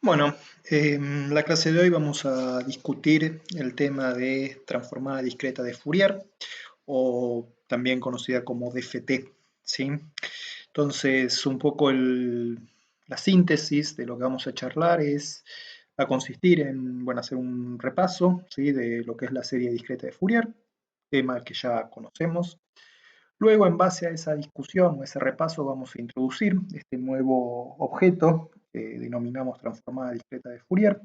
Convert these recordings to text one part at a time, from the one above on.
Bueno, en la clase de hoy vamos a discutir el tema de transformada discreta de Fourier, o también conocida como DFT, ¿sí? Entonces, un poco la síntesis de lo que vamos a charlar va a consistir en, bueno, hacer un repaso, ¿sí?, de lo que es la serie discreta de Fourier, tema que ya conocemos. Luego, en base a esa discusión o ese repaso, vamos a introducir este nuevo objeto que denominamos transformada discreta de Fourier.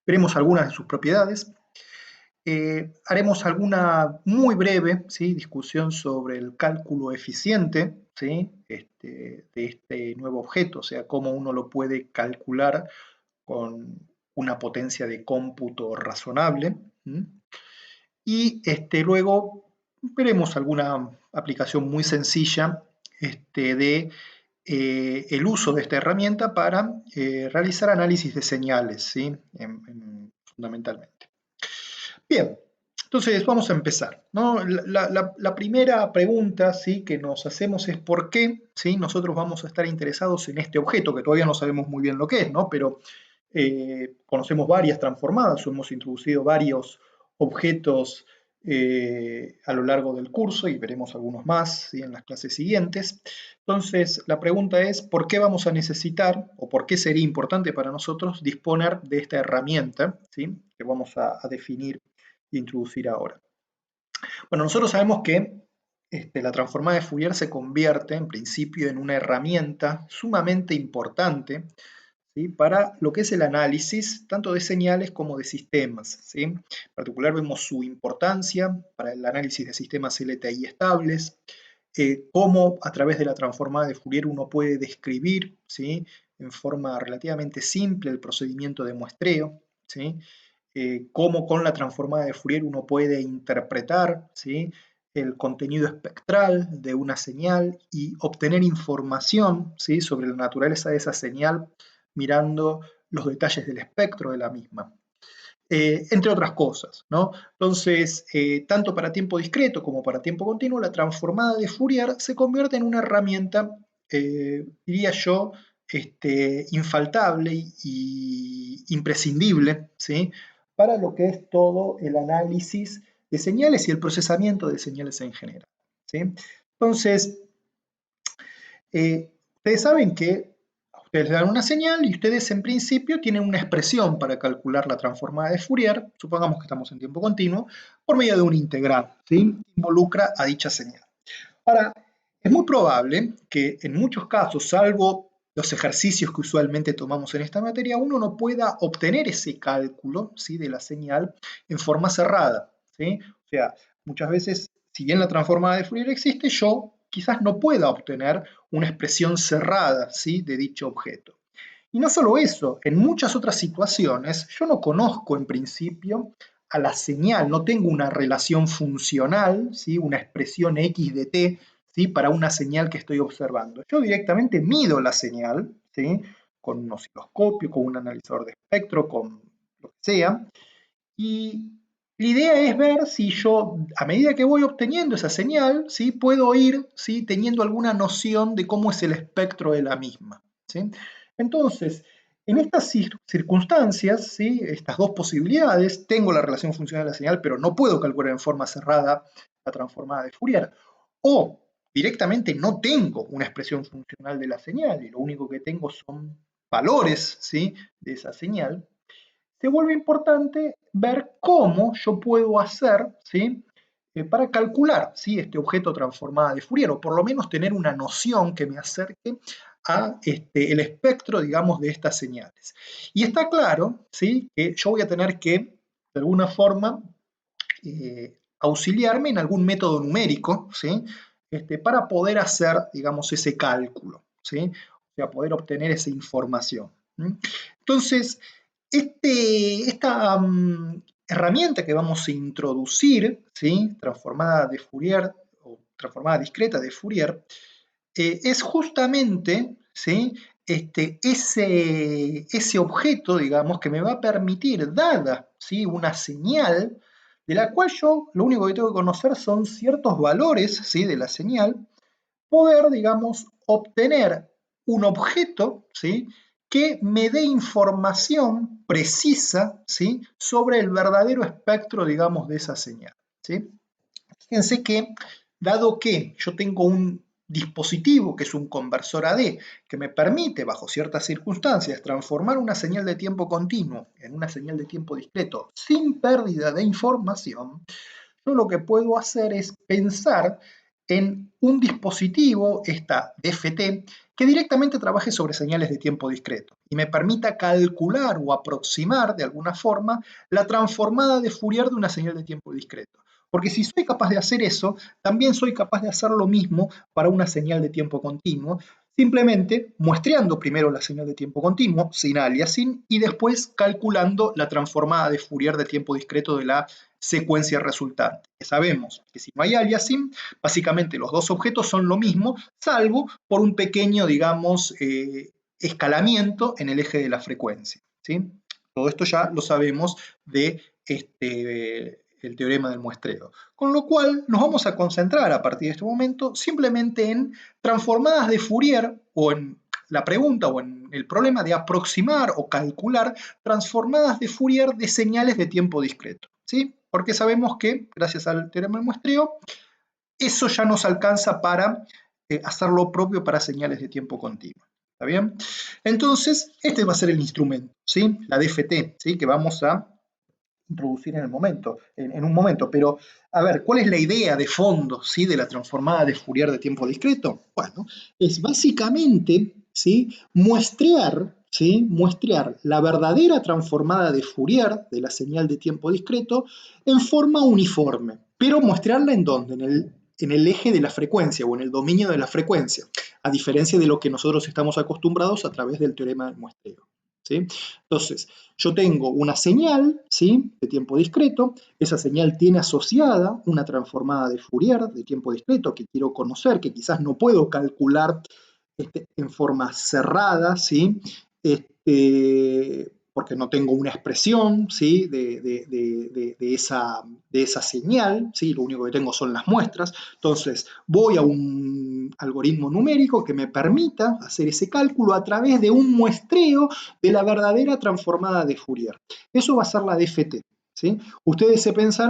Veremos algunas de sus propiedades. Haremos alguna muy breve, ¿sí?, discusión sobre el cálculo eficiente, ¿sí?, de este nuevo objeto, o sea, cómo uno lo puede calcular con una potencia de cómputo razonable. Y luego veremos alguna aplicación muy sencilla de el uso de esta herramienta para realizar análisis de señales, ¿sí?, fundamentalmente. Bien, entonces vamos a empezar, ¿no? La primera pregunta, ¿sí?, que nos hacemos es ¿por qué, ¿sí?, nosotros vamos a estar interesados en este objeto, que todavía no sabemos muy bien lo que es, ¿no? Pero conocemos varias transformadas, o hemos introducido varios objetos a lo largo del curso y veremos algunos más, ¿sí?, en las clases siguientes. Entonces, la pregunta es ¿por qué vamos a necesitar o por qué sería importante para nosotros disponer de esta herramienta, ¿sí?, que vamos a definir e introducir ahora? Bueno, nosotros sabemos que la transformada de Fourier se convierte en principio en una herramienta sumamente importante, ¿sí?, para lo que es el análisis tanto de señales como de sistemas, ¿sí? En particular vemos su importancia para el análisis de sistemas LTI estables, cómo a través de la transformada de Fourier uno puede describir, ¿sí?, en forma relativamente simple el procedimiento de muestreo, ¿sí?, cómo con la transformada de Fourier uno puede interpretar, ¿sí?, el contenido espectral de una señal y obtener información, ¿sí?, sobre la naturaleza de esa señal mirando los detalles del espectro de la misma, entre otras cosas, ¿no? Entonces, tanto para tiempo discreto como para tiempo continuo, la transformada de Fourier se convierte en una herramienta, diría yo, infaltable y imprescindible, ¿sí?, para lo que es todo el análisis de señales y el procesamiento de señales en general, ¿sí? Entonces, ustedes saben que a ustedes les dan una señal y ustedes en principio tienen una expresión para calcular la transformada de Fourier, supongamos que estamos en tiempo continuo, por medio de un integral, ¿sí?, que involucra a dicha señal. Ahora, es muy probable que en muchos casos, salvo los ejercicios que usualmente tomamos en esta materia, uno no pueda obtener ese cálculo, ¿sí?, de la señal en forma cerrada, ¿sí? O sea, muchas veces, si bien la transformada de Fourier existe, yo quizás no pueda obtener una expresión cerrada, ¿sí?, de dicho objeto. Y no solo eso, en muchas otras situaciones yo no conozco en principio a la señal, no tengo una relación funcional, ¿sí?, una expresión x de t, ¿sí?, para una señal que estoy observando. Yo directamente mido la señal, ¿sí?, con un osciloscopio, con un analizador de espectro, con lo que sea, y la idea es ver si yo, a medida que voy obteniendo esa señal, ¿sí?, puedo ir, ¿sí?, teniendo alguna noción de cómo es el espectro de la misma, ¿sí? Entonces, en estas circunstancias, ¿sí?, estas dos posibilidades, tengo la relación funcional de la señal, pero no puedo calcular en forma cerrada la transformada de Fourier, o directamente no tengo una expresión funcional de la señal y lo único que tengo son valores, ¿sí?, de esa señal, se vuelve importante ver cómo yo puedo hacer, ¿sí?, para calcular, ¿sí?, este objeto transformada de Fourier, o por lo menos tener una noción que me acerque a el espectro, digamos, de estas señales. Y está claro, ¿sí?, que yo voy a tener que, de alguna forma, auxiliarme en algún método numérico, ¿sí?, para poder hacer, digamos, ese cálculo, ¿sí?, o sea, poder obtener esa información. Entonces, esta herramienta que vamos a introducir, ¿sí?, transformada de Fourier o transformada discreta de Fourier, es justamente, ¿sí?, ese objeto, digamos, que me va a permitir, dada, ¿sí?, una señal, de la cual yo lo único que tengo que conocer son ciertos valores, ¿sí?, de la señal, poder, digamos, obtener un objeto, ¿sí?, que me dé información precisa, ¿sí?, sobre el verdadero espectro, digamos, de esa señal, ¿sí? Fíjense que, dado que yo tengo un dispositivo que es un conversor AD, que me permite, bajo ciertas circunstancias, transformar una señal de tiempo continuo en una señal de tiempo discreto sin pérdida de información, yo lo que puedo hacer es pensar en un dispositivo, esta DFT, que directamente trabaje sobre señales de tiempo discreto y me permita calcular o aproximar de alguna forma la transformada de Fourier de una señal de tiempo discreto. Porque si soy capaz de hacer eso, también soy capaz de hacer lo mismo para una señal de tiempo continuo, simplemente muestreando primero la señal de tiempo continuo, sin aliasing, y después calculando la transformada de Fourier de tiempo discreto de la secuencia resultante. Que sabemos que si no hay aliasing, básicamente los dos objetos son lo mismo, salvo por un pequeño, digamos, escalamiento en el eje de la frecuencia, ¿sí? Todo esto ya lo sabemos de el teorema del muestreo. Con lo cual nos vamos a concentrar a partir de este momento simplemente en transformadas de Fourier o en la pregunta o en el problema de aproximar o calcular transformadas de Fourier de señales de tiempo discreto, ¿sí? Porque sabemos que, gracias al teorema del muestreo, eso ya nos alcanza para hacer lo propio para señales de tiempo continuo. ¿Está bien? Entonces, este va a ser el instrumento, ¿sí? La DFT, ¿sí?, que vamos a introducir en un momento, pero a ver, ¿cuál es la idea de fondo, ¿sí?, de la transformada de Fourier de tiempo discreto? Bueno, es básicamente, ¿sí?, muestrear la verdadera transformada de Fourier de la señal de tiempo discreto en forma uniforme, pero muestrearla ¿en dónde? En el eje de la frecuencia o en el dominio de la frecuencia, a diferencia de lo que nosotros estamos acostumbrados a través del teorema del muestreo, ¿sí? Entonces, yo tengo una señal, ¿sí?, de tiempo discreto, esa señal tiene asociada una transformada de Fourier de tiempo discreto que quiero conocer, que quizás no puedo calcular en forma cerrada, ¿sí?, porque no tengo una expresión, ¿sí?, de esa señal, ¿sí?, lo único que tengo son las muestras. Entonces voy a un algoritmo numérico que me permita hacer ese cálculo a través de un muestreo de la verdadera transformada de Fourier. Eso va a ser la DFT, ¿sí? Ustedes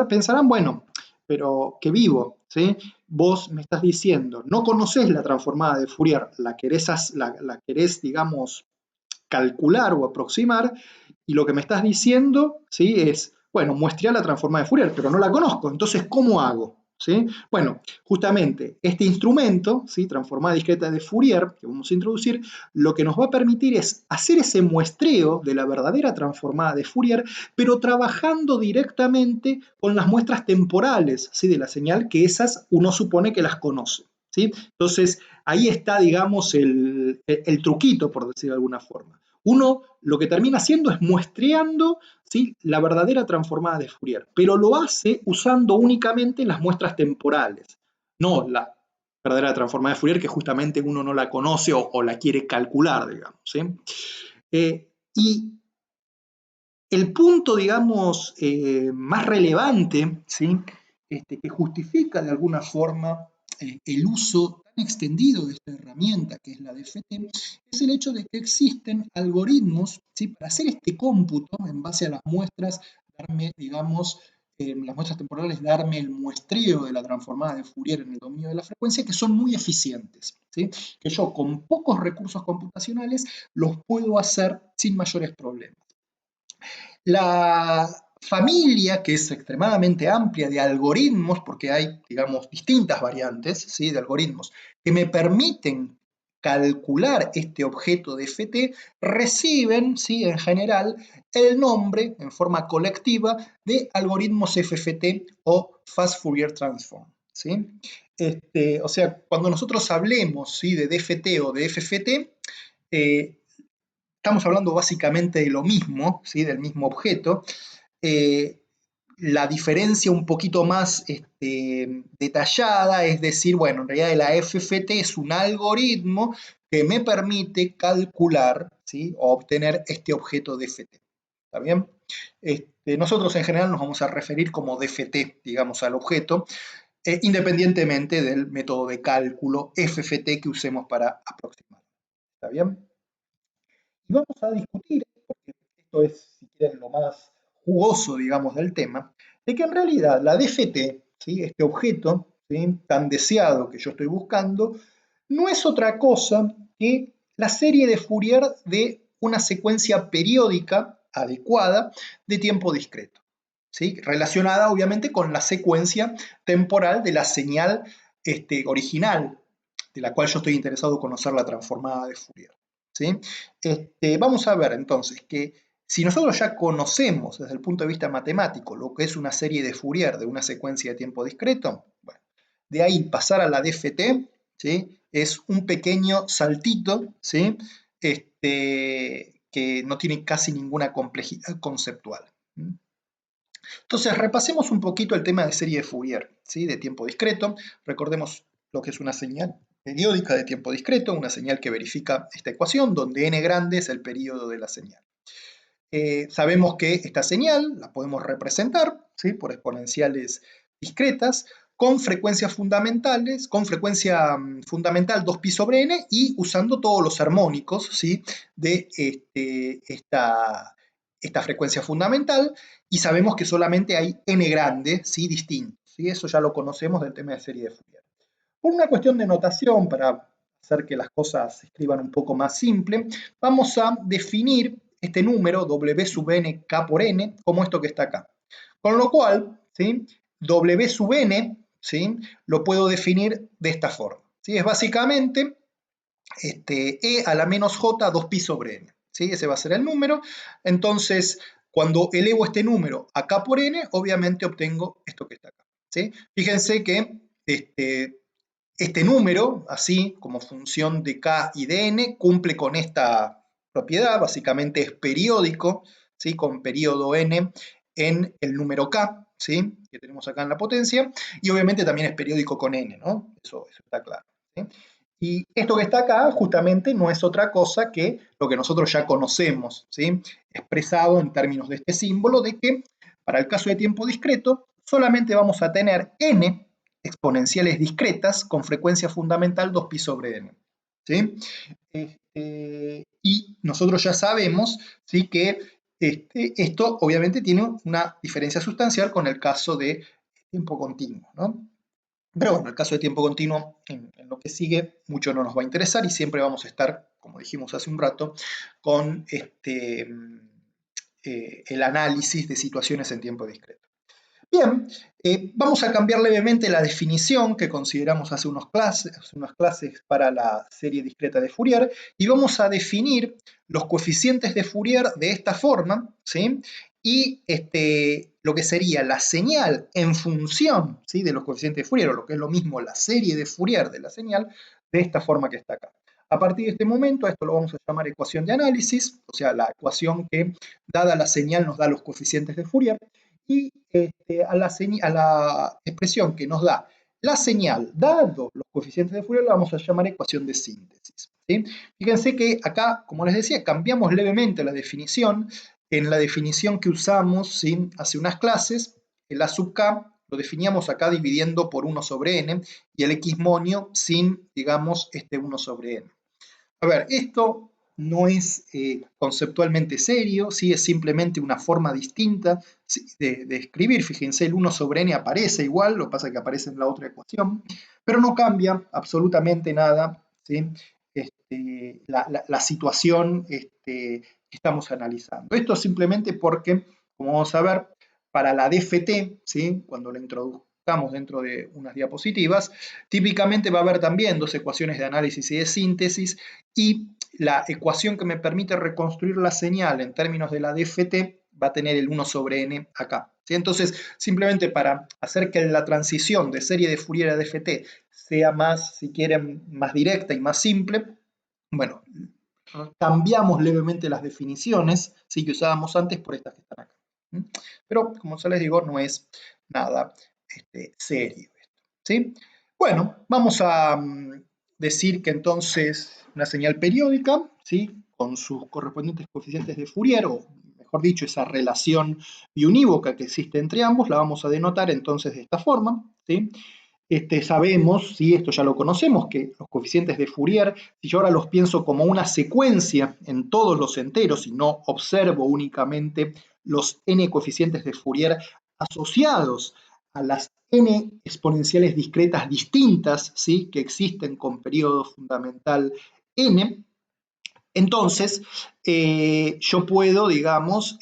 pensarán, bueno, pero qué vivo, ¿sí? Vos me estás diciendo, no conocés la transformada de Fourier, la querés, digamos, calcular o aproximar, y lo que me estás diciendo, ¿sí?, es, bueno, muestrear la transformada de Fourier, pero no la conozco, entonces, ¿cómo hago? ¿Sí? Bueno, justamente este instrumento, ¿sí?, transformada discreta de Fourier, que vamos a introducir, lo que nos va a permitir es hacer ese muestreo de la verdadera transformada de Fourier, pero trabajando directamente con las muestras temporales, ¿sí?, de la señal, que esas uno supone que las conoce, ¿sí? Entonces, ahí está, digamos, el truquito, por decir de alguna forma. Uno lo que termina haciendo es muestreando, ¿sí?, la verdadera transformada de Fourier, pero lo hace usando únicamente las muestras temporales, no la verdadera transformada de Fourier, que justamente uno no la conoce o la quiere calcular, digamos, ¿sí? Y el punto, digamos, más relevante, ¿sí?, que justifica de alguna forma el uso tan extendido de esta herramienta que es la DFT, es el hecho de que existen algoritmos, ¿sí?, para hacer este cómputo en base a las muestras, darme, digamos, las muestras temporales, darme el muestreo de la transformada de Fourier en el dominio de la frecuencia, que son muy eficientes, ¿sí?, que yo con pocos recursos computacionales los puedo hacer sin mayores problemas. La familia, que es extremadamente amplia de algoritmos, porque hay, digamos, distintas variantes, ¿sí?, de algoritmos que me permiten calcular este objeto de FT, reciben, ¿sí?, en general el nombre en forma colectiva de algoritmos FFT o Fast Fourier Transform, ¿sí? O sea, cuando nosotros hablemos, ¿sí?, de DFT o de FFT, estamos hablando básicamente de lo mismo, ¿sí?, del mismo objeto. La diferencia un poquito más detallada es decir, bueno, en realidad la FFT es un algoritmo que me permite calcular, ¿sí?, o obtener este objeto DFT. ¿Está bien? Nosotros en general nos vamos a referir como DFT, digamos, al objeto, independientemente del método de cálculo FFT que usemos para aproximar. ¿Está bien? Y vamos a discutir, porque esto es, si quieren, lo más jugoso, digamos, del tema, de que en realidad la DFT, ¿sí? Este objeto, ¿sí?, tan deseado que yo estoy buscando, no es otra cosa que la serie de Fourier de una secuencia periódica adecuada de tiempo discreto, ¿sí?, relacionada obviamente con la secuencia temporal de la señal original, de la cual yo estoy interesado en conocer la transformada de Fourier, ¿sí? Vamos a ver entonces que si nosotros ya conocemos desde el punto de vista matemático lo que es una serie de Fourier de una secuencia de tiempo discreto, bueno, de ahí pasar a la DFT, ¿sí?, es un pequeño saltito, ¿sí?, que no tiene casi ninguna complejidad conceptual. Entonces, repasemos un poquito el tema de serie de Fourier, ¿sí?, de tiempo discreto. Recordemos lo que es una señal periódica de tiempo discreto, una señal que verifica esta ecuación, donde n grande es el periodo de la señal. Sabemos que esta señal la podemos representar, ¿sí?, por exponenciales discretas, con frecuencias fundamentales, con frecuencia fundamental 2pi sobre n y usando todos los armónicos, ¿sí?, de esta frecuencia fundamental, y sabemos que solamente hay n grande, ¿sí?, distintos, ¿sí? Eso ya lo conocemos del tema de serie de Fourier. Por una cuestión de notación, para hacer que las cosas se escriban un poco más simple, vamos a definir este número w sub n k por n como esto que está acá. Con lo cual, ¿sí?, w sub n, ¿sí?, lo puedo definir de esta forma, ¿sí? Es básicamente e a la menos j 2pi sobre n, ¿sí? Ese va a ser el número. Entonces, cuando elevo este número a k por n, obviamente obtengo esto que está acá, ¿sí? Fíjense que este número, así como función de k y de n, cumple con esta propiedad, básicamente es periódico, ¿sí?, con periodo n en el número k, ¿sí?, que tenemos acá en la potencia, y obviamente también es periódico con n, ¿no? Eso está claro, ¿sí? Y esto que está acá justamente no es otra cosa que lo que nosotros ya conocemos, ¿sí?, expresado en términos de este símbolo, de que para el caso de tiempo discreto solamente vamos a tener n exponenciales discretas con frecuencia fundamental 2pi sobre n, ¿sí? Y nosotros ya sabemos, ¿sí?, que esto obviamente tiene una diferencia sustancial con el caso de tiempo continuo, ¿no? Pero bueno, el caso de tiempo continuo, en lo que sigue, mucho no nos va a interesar y siempre vamos a estar, como dijimos hace un rato, con el análisis de situaciones en tiempo discreto. Bien, vamos a cambiar levemente la definición que consideramos hace unas clases para la serie discreta de Fourier, y vamos a definir los coeficientes de Fourier de esta forma, ¿sí?, y lo que sería la señal en función, ¿sí?, de los coeficientes de Fourier, o lo que es lo mismo la serie de Fourier de la señal, de esta forma que está acá. A partir de este momento, esto lo vamos a llamar ecuación de análisis, o sea, la ecuación que, dada la señal, nos da los coeficientes de Fourier, y a la expresión que nos da la señal, dado los coeficientes de Fourier, la vamos a llamar ecuación de síntesis, ¿sí? Fíjense que acá, como les decía, cambiamos levemente la definición. En la definición que usamos, ¿sí?, hace unas clases, el a sub k lo definíamos acá dividiendo por 1 sobre n, y el x monio sin, digamos, 1 sobre n. A ver, esto no es conceptualmente serio, ¿sí?, es simplemente una forma distinta de escribir. Fíjense, el 1 sobre n aparece igual, lo que pasa es que aparece en la otra ecuación, pero no cambia absolutamente nada, ¿sí?, la situación que estamos analizando. Esto simplemente porque, como vamos a ver, para la DFT, ¿sí?, cuando la introduzcamos dentro de unas diapositivas, típicamente va a haber también dos ecuaciones de análisis y de síntesis, y la ecuación que me permite reconstruir la señal en términos de la DFT va a tener el 1 sobre n acá, ¿sí? Entonces, simplemente para hacer que la transición de serie de Fourier a DFT sea más, si quieren, más directa y más simple, bueno, cambiamos levemente las definiciones, ¿sí?, que usábamos antes por estas que están acá. Pero, como ya les digo, no es nada serio, ¿sí? Bueno, vamos a decir que entonces una señal periódica, ¿sí?, con sus correspondientes coeficientes de Fourier, o mejor dicho, esa relación biunívoca que existe entre ambos, la vamos a denotar entonces de esta forma, ¿sí? sabemos, ¿sí? Esto ya lo conocemos, que los coeficientes de Fourier, si yo ahora los pienso como una secuencia en todos los enteros y no observo únicamente los n coeficientes de Fourier asociados a las n exponenciales discretas distintas, ¿sí? Que existen con periodo fundamental n, entonces, yo puedo, digamos,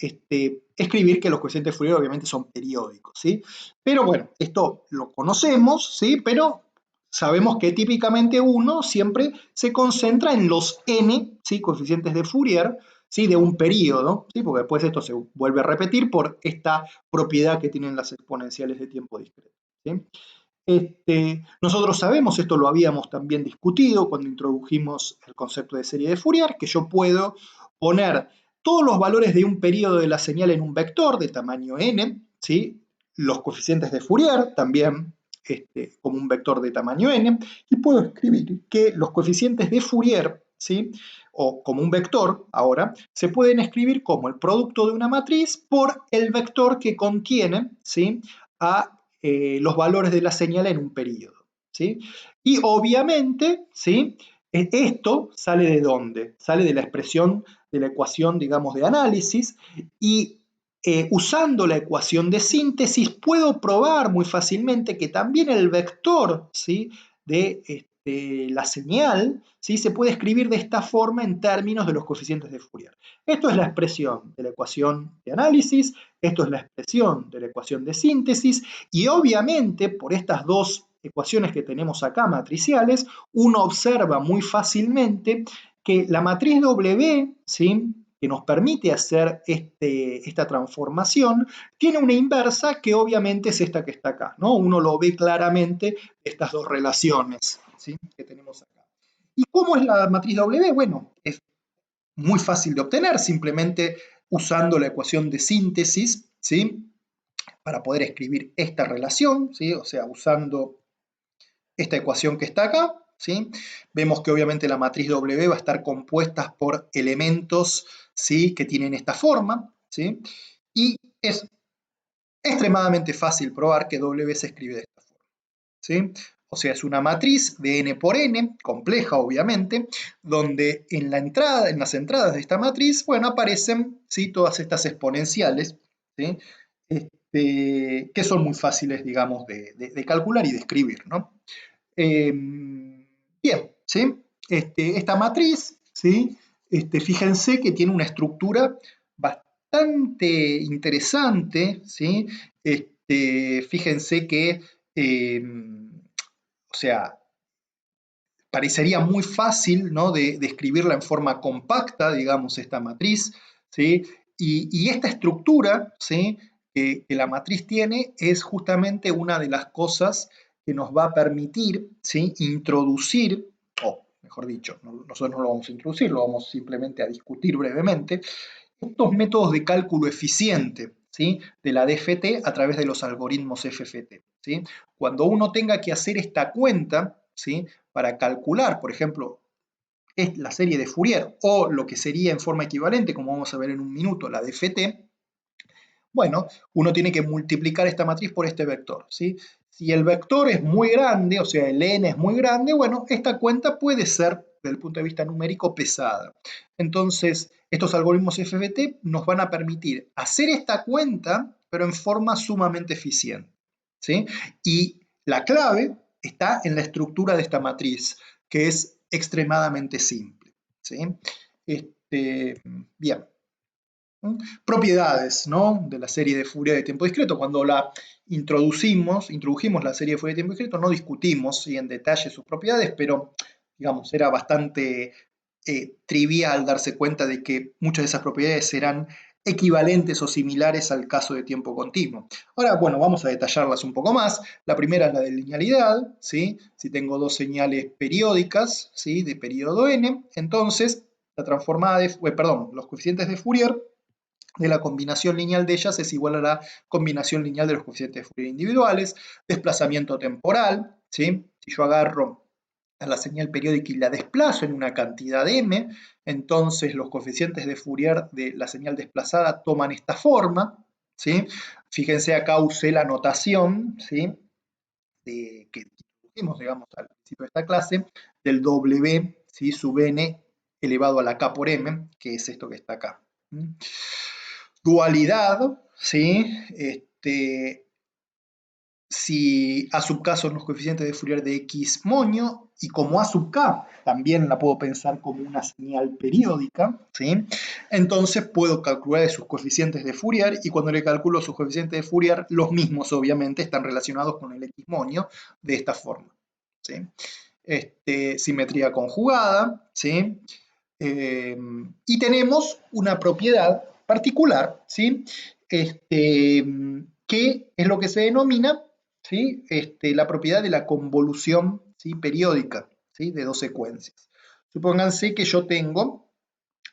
escribir que los coeficientes de Fourier obviamente son periódicos, ¿sí? Pero bueno, esto lo conocemos, ¿sí? Pero sabemos que típicamente uno siempre se concentra en los n, ¿sí? Coeficientes de Fourier, ¿sí? De un periodo, ¿sí? Porque después esto se vuelve a repetir por esta propiedad que tienen las exponenciales de tiempo discreto, ¿sí? Nosotros sabemos, esto lo habíamos también discutido cuando introdujimos el concepto de serie de Fourier, que yo puedo poner todos los valores de un periodo de la señal en un vector de tamaño n, ¿sí? Los coeficientes de Fourier también como un vector de tamaño n, y puedo escribir que los coeficientes de Fourier, ¿sí? O como un vector, ahora, se pueden escribir como el producto de una matriz por el vector que contiene, ¿sí? A los valores de la señal en un periodo, ¿sí? Y obviamente, ¿sí? Esto sale ¿de dónde? Sale de la expresión de la ecuación, digamos, de análisis, y usando la ecuación de síntesis puedo probar muy fácilmente que también el vector, ¿sí? De la señal, ¿sí? Se puede escribir de esta forma en términos de los coeficientes de Fourier. Esto es la expresión de la ecuación de análisis, esto es la expresión de la ecuación de síntesis, y obviamente por estas dos ecuaciones que tenemos acá matriciales, uno observa muy fácilmente que la matriz W, ¿sí? Que nos permite hacer esta transformación, tiene una inversa que obviamente es esta que está acá, ¿no? Uno lo ve claramente, estas dos relaciones, ¿sí? Que tenemos acá. ¿Y cómo es la matriz W? Bueno, es muy fácil de obtener, simplemente usando la ecuación de síntesis, ¿sí? Para poder escribir esta relación, ¿sí? O sea, usando esta ecuación que está acá, ¿sí? Vemos que obviamente la matriz W va a estar compuesta por elementos, ¿sí? Que tienen esta forma, ¿sí? Y es extremadamente fácil probar que W se escribe de esta forma, ¿sí? O sea, es una matriz de n por n, compleja obviamente, donde en la entrada, en las entradas de esta matriz, bueno, aparecen, ¿sí? Todas estas exponenciales, ¿sí? Que son muy fáciles, digamos, de calcular y de escribir, ¿no? Bien, ¿sí? Esta matriz, ¿sí? Fíjense que tiene una estructura bastante interesante, ¿sí? Fíjense que, o sea, parecería muy fácil, ¿no? de escribirla en forma compacta, digamos, esta matriz, ¿sí? Y esta estructura, ¿sí? Que la matriz tiene es justamente una de las cosas que nos va a permitir, ¿sí? Introducir, o mejor dicho, nosotros no lo vamos a introducir, lo vamos simplemente a discutir brevemente, estos métodos de cálculo eficiente, ¿sí? De la DFT a través de los algoritmos FFT, ¿sí? Cuando uno tenga que hacer esta cuenta, ¿sí? Para calcular, por ejemplo, es la serie de Fourier o lo que sería en forma equivalente, como vamos a ver en un minuto, la DFT, bueno, uno tiene que multiplicar esta matriz por este vector, ¿sí? Si el vector es muy grande, o sea, el n es muy grande, bueno, esta cuenta puede ser, desde el punto de vista numérico, pesada. Entonces, estos algoritmos FFT nos van a permitir hacer esta cuenta, pero en forma sumamente eficiente, ¿sí? Y la clave está en la estructura de esta matriz, que es extremadamente simple, ¿sí? Bien. Propiedades, ¿no? De la serie de Fourier de tiempo discreto. Cuando la introdujimos la serie de Fourier de tiempo discreto, no discutimos ¿sí? En detalle sus propiedades, pero digamos, era bastante trivial darse cuenta de que muchas de esas propiedades eran equivalentes o similares al caso de tiempo continuo. Ahora, bueno, vamos a detallarlas un poco más. La primera es la de linealidad, ¿sí? Si tengo dos señales periódicas, ¿sí? De periodo n, entonces la transformada de, perdón, los coeficientes de Fourier de la combinación lineal de ellas es igual a la combinación lineal de los coeficientes de Fourier individuales, desplazamiento temporal, ¿sí? Si yo agarro a la señal periódica y la desplazo en una cantidad de m, entonces los coeficientes de Fourier de la señal desplazada toman esta forma, ¿sí? Fíjense acá usé la notación, ¿sí? Que vimos, digamos, al principio de esta clase, del W, ¿sí? Sub n elevado a la K por M, que es esto que está acá. Dualidad, ¿sí? Si A sub k son los coeficientes de Fourier de X moño, y como A sub k también la puedo pensar como una señal periódica, ¿sí? Entonces puedo calcular sus coeficientes de Fourier, y cuando le calculo sus coeficientes de Fourier, los mismos obviamente están relacionados con el X moño de esta forma, ¿sí? Simetría conjugada, ¿sí? Y tenemos una propiedad particular, ¿sí? Que es lo que se denomina, ¿sí? La propiedad de la convolución, ¿sí? Periódica, ¿sí? De dos secuencias. Supónganse que yo tengo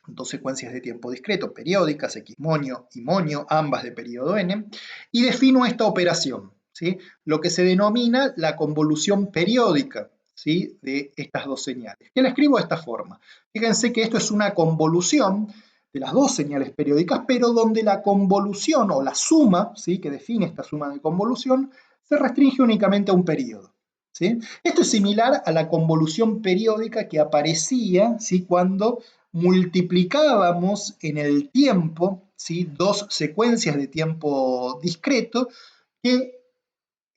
dos secuencias de tiempo discreto, periódicas, x moño y moño, ambas de periodo n, y defino esta operación, ¿sí? Lo que se denomina la convolución periódica, ¿sí? De estas dos señales, que la escribo de esta forma. Fíjense que esto es una convolución de las dos señales periódicas, pero donde la convolución o la suma, ¿sí? Que define esta suma de convolución, se restringe únicamente a un periodo, ¿sí? Esto es similar a la convolución periódica que aparecía, ¿sí? Cuando multiplicábamos en el tiempo, ¿sí? Dos secuencias de tiempo discreto que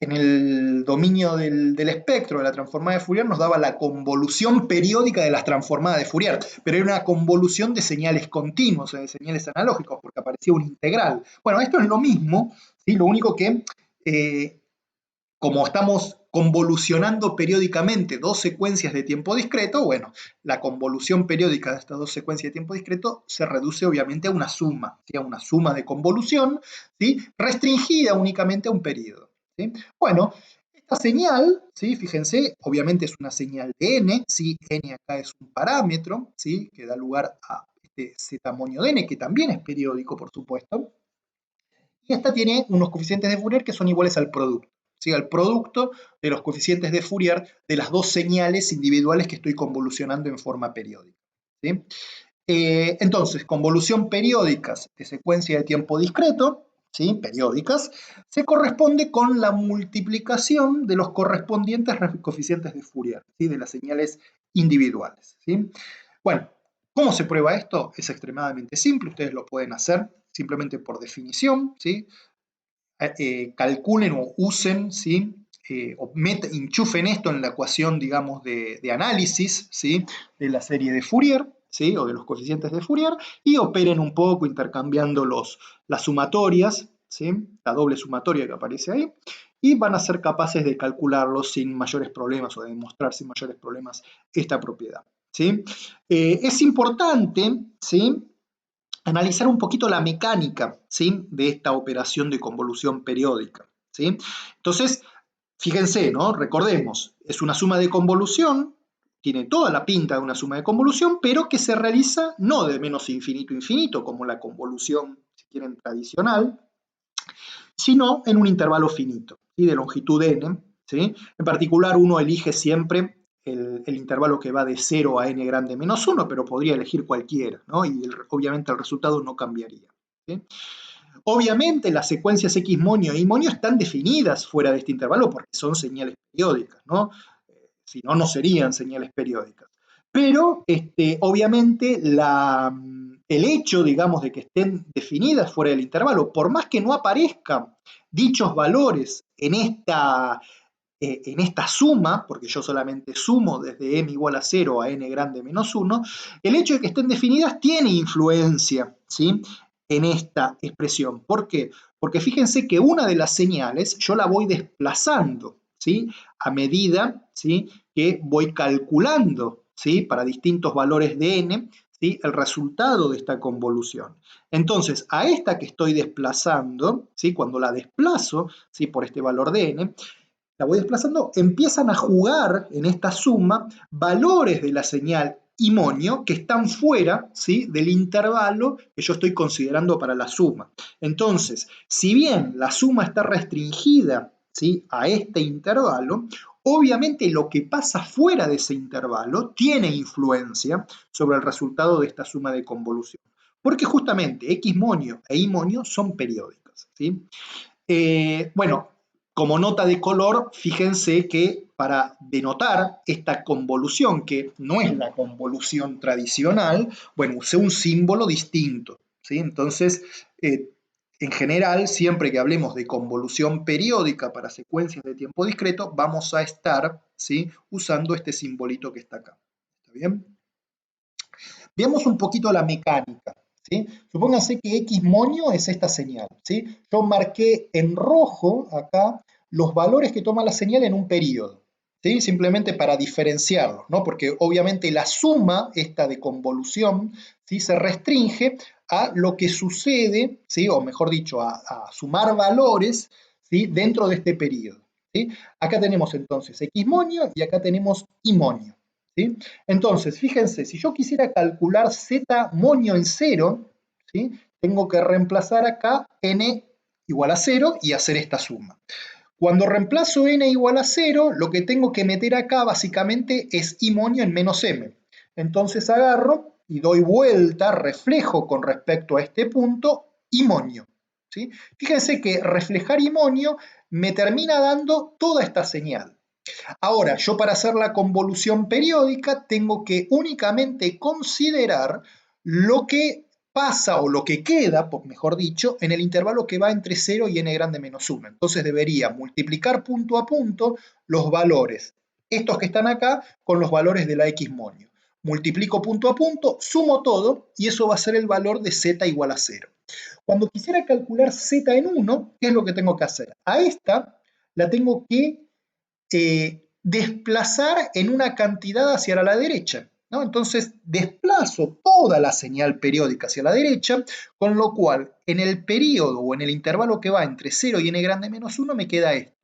en el dominio del espectro de la transformada de Fourier nos daba la convolución periódica de las transformadas de Fourier, pero era una convolución de señales continuas, de señales analógicas, porque aparecía un integral. Bueno, esto es lo mismo, ¿sí? Lo único que como estamos convolucionando periódicamente dos secuencias de tiempo discreto, bueno, la convolución periódica de estas dos secuencias de tiempo discreto se reduce obviamente a una suma, ¿sí? A una suma de convolución, ¿sí? Restringida únicamente a un periodo, ¿sí? Bueno, esta señal, ¿sí? Fíjense, obviamente es una señal de n, ¿sí? N acá es un parámetro, ¿sí? Que da lugar a este z moño de n, que también es periódico, por supuesto. Y esta tiene unos coeficientes de Fourier que son iguales al producto, ¿sí? Al producto de los coeficientes de Fourier de las dos señales individuales que estoy convolucionando en forma periódica, ¿sí? Entonces, convolución periódicas de secuencia de tiempo discreto, ¿sí? Periódicas, se corresponde con la multiplicación de los correspondientes coeficientes de Fourier, ¿sí? De las señales individuales, ¿sí? Bueno, ¿cómo se prueba esto? Es extremadamente simple, ustedes lo pueden hacer simplemente por definición, ¿sí? Calculen o usen, ¿sí? O enchufen esto en la ecuación, digamos, de análisis, ¿sí? De la serie de Fourier, ¿sí? O de los coeficientes de Fourier, y operen un poco intercambiando las sumatorias, ¿sí? La doble sumatoria que aparece ahí, y van a ser capaces de calcularlo sin mayores problemas o de demostrar sin mayores problemas esta propiedad, ¿sí? Es importante, ¿sí? Analizar un poquito la mecánica, ¿sí? De esta operación de convolución periódica, ¿sí? Entonces, fíjense, ¿no? Recordemos, es una suma de convolución, tiene toda la pinta de una suma de convolución, pero que se realiza no de menos infinito a infinito, como la convolución, si quieren, tradicional, sino en un intervalo finito, ¿sí? De longitud n, ¿sí? En particular, uno elige siempre el intervalo que va de 0 a n grande menos 1, pero podría elegir cualquiera, ¿no? Y obviamente el resultado no cambiaría, ¿sí? Obviamente las secuencias X moño y moño están definidas fuera de este intervalo porque son señales periódicas, ¿no? Si no, no serían señales periódicas. Pero obviamente el hecho, digamos, de que estén definidas fuera del intervalo, por más que no aparezcan dichos valores en esta suma, porque yo solamente sumo desde m igual a 0 a n grande menos 1, el hecho de que estén definidas tiene influencia, ¿sí? En esta expresión. ¿Por qué? Porque fíjense que una de las señales yo la voy desplazando, ¿sí? A medida, ¿sí? Que voy calculando, ¿sí? Para distintos valores de n, ¿sí? El resultado de esta convolución. Entonces, a esta que estoy desplazando, ¿sí? Cuando la desplazo, ¿sí? Por este valor de n, la voy desplazando, empiezan a jugar en esta suma valores de la señal y moño que están fuera, ¿sí? Del intervalo que yo estoy considerando para la suma. Entonces, si bien la suma está restringida, ¿sí? A este intervalo, obviamente lo que pasa fuera de ese intervalo tiene influencia sobre el resultado de esta suma de convolución. Porque justamente X moño e Y moño son periódicas, ¿sí? Bueno, como nota de color, fíjense que para denotar esta convolución, que no es la convolución tradicional, bueno, usé un símbolo distinto, ¿sí? Entonces, en general, siempre que hablemos de convolución periódica para secuencias de tiempo discreto, vamos a estar, ¿sí?, usando este simbolito que está acá. ¿Está bien? Veamos un poquito la mecánica, ¿sí? Supónganse que X moño es esta señal, ¿sí? Yo marqué en rojo acá los valores que toma la señal en un periodo, ¿sí? Simplemente para diferenciarlos, ¿no? Porque obviamente la suma esta de convolución, ¿sí?, se restringe a lo que sucede, ¿sí?, o mejor dicho, a sumar valores, ¿sí?, dentro de este periodo, ¿sí? Acá tenemos entonces X moño y acá tenemos Y moño, ¿sí? Entonces, fíjense, si yo quisiera calcular Z moño en 0, ¿sí?, tengo que reemplazar acá n igual a 0 y hacer esta suma. Cuando reemplazo n igual a 0, lo que tengo que meter acá básicamente es y moño en menos m. Entonces agarro y doy vuelta, reflejo con respecto a este punto y moño, ¿sí? Fíjense que reflejar y moño me termina dando toda esta señal. Ahora, yo para hacer la convolución periódica tengo que únicamente considerar lo que pasa o lo que queda, mejor dicho, en el intervalo que va entre 0 y n grande menos 1. Entonces debería multiplicar punto a punto los valores, estos que están acá, con los valores de la X moño. Multiplico punto a punto, sumo todo y eso va a ser el valor de Z igual a 0. Cuando quisiera calcular Z en 1, ¿qué es lo que tengo que hacer? A esta la tengo que desplazar en una cantidad hacia la derecha, ¿no? Entonces desplazo toda la señal periódica hacia la derecha, con lo cual en el periodo o en el intervalo que va entre 0 y n grande menos 1 me queda esto.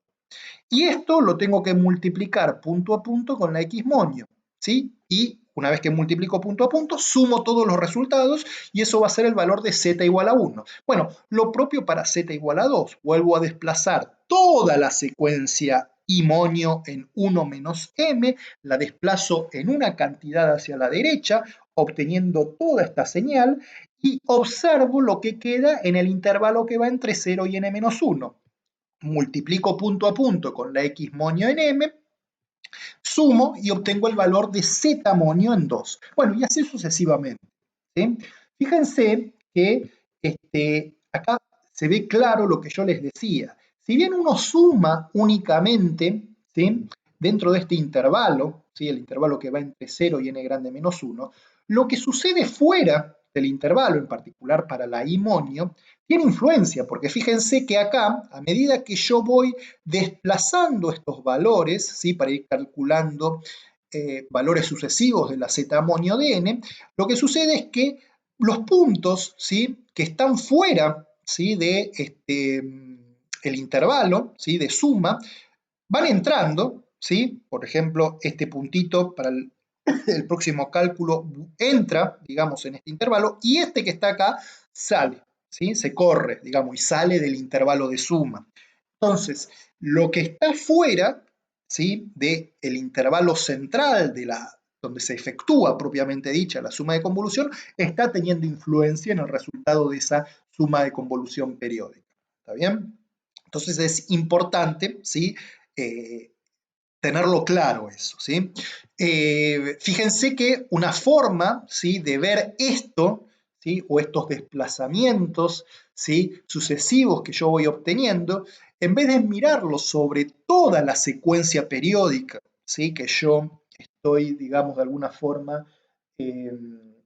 Y esto lo tengo que multiplicar punto a punto con la X moño, ¿sí? Y una vez que multiplico punto a punto, sumo todos los resultados y eso va a ser el valor de Z igual a 1. Bueno, lo propio para Z igual a 2. Vuelvo a desplazar toda la secuencia y moño en 1 menos m, la desplazo en una cantidad hacia la derecha, obteniendo toda esta señal y observo lo que queda en el intervalo que va entre 0 y n menos 1. Multiplico punto a punto con la X moño en m, sumo y obtengo el valor de Z moño en 2. Bueno, y así sucesivamente, ¿sí? Fíjense que acá se ve claro lo que yo les decía. Si bien uno suma únicamente, ¿sí?, dentro de este intervalo, ¿sí?, el intervalo que va entre 0 y n grande menos 1, lo que sucede fuera del intervalo, en particular para la I moño, tiene influencia, porque fíjense que acá, a medida que yo voy desplazando estos valores, ¿sí?, para ir calculando valores sucesivos de la Z moño de n, lo que sucede es que los puntos, ¿sí?, que están fuera, ¿sí?, de el intervalo, ¿sí?, de suma, van entrando, ¿sí? Por ejemplo, este puntito para el próximo cálculo entra, digamos, en este intervalo, y este que está acá sale, ¿sí? Se corre, digamos, y sale del intervalo de suma. Entonces, lo que está fuera, ¿sí?, del intervalo central donde se efectúa propiamente dicha la suma de convolución, está teniendo influencia en el resultado de esa suma de convolución periódica. ¿Está bien? Entonces es importante, ¿sí?, tenerlo claro eso, ¿sí? Fíjense que una forma, ¿sí?, de ver esto, ¿sí?, o estos desplazamientos, ¿sí?, sucesivos que yo voy obteniendo, en vez de mirarlo sobre toda la secuencia periódica, ¿sí?, que yo estoy, digamos, de alguna forma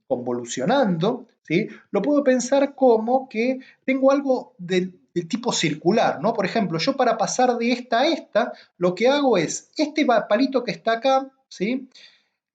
convolucionando, ¿sí?, lo puedo pensar como que tengo algo del tipo circular, ¿no? Por ejemplo, yo para pasar de esta a esta, lo que hago es, este palito que está acá, ¿sí?,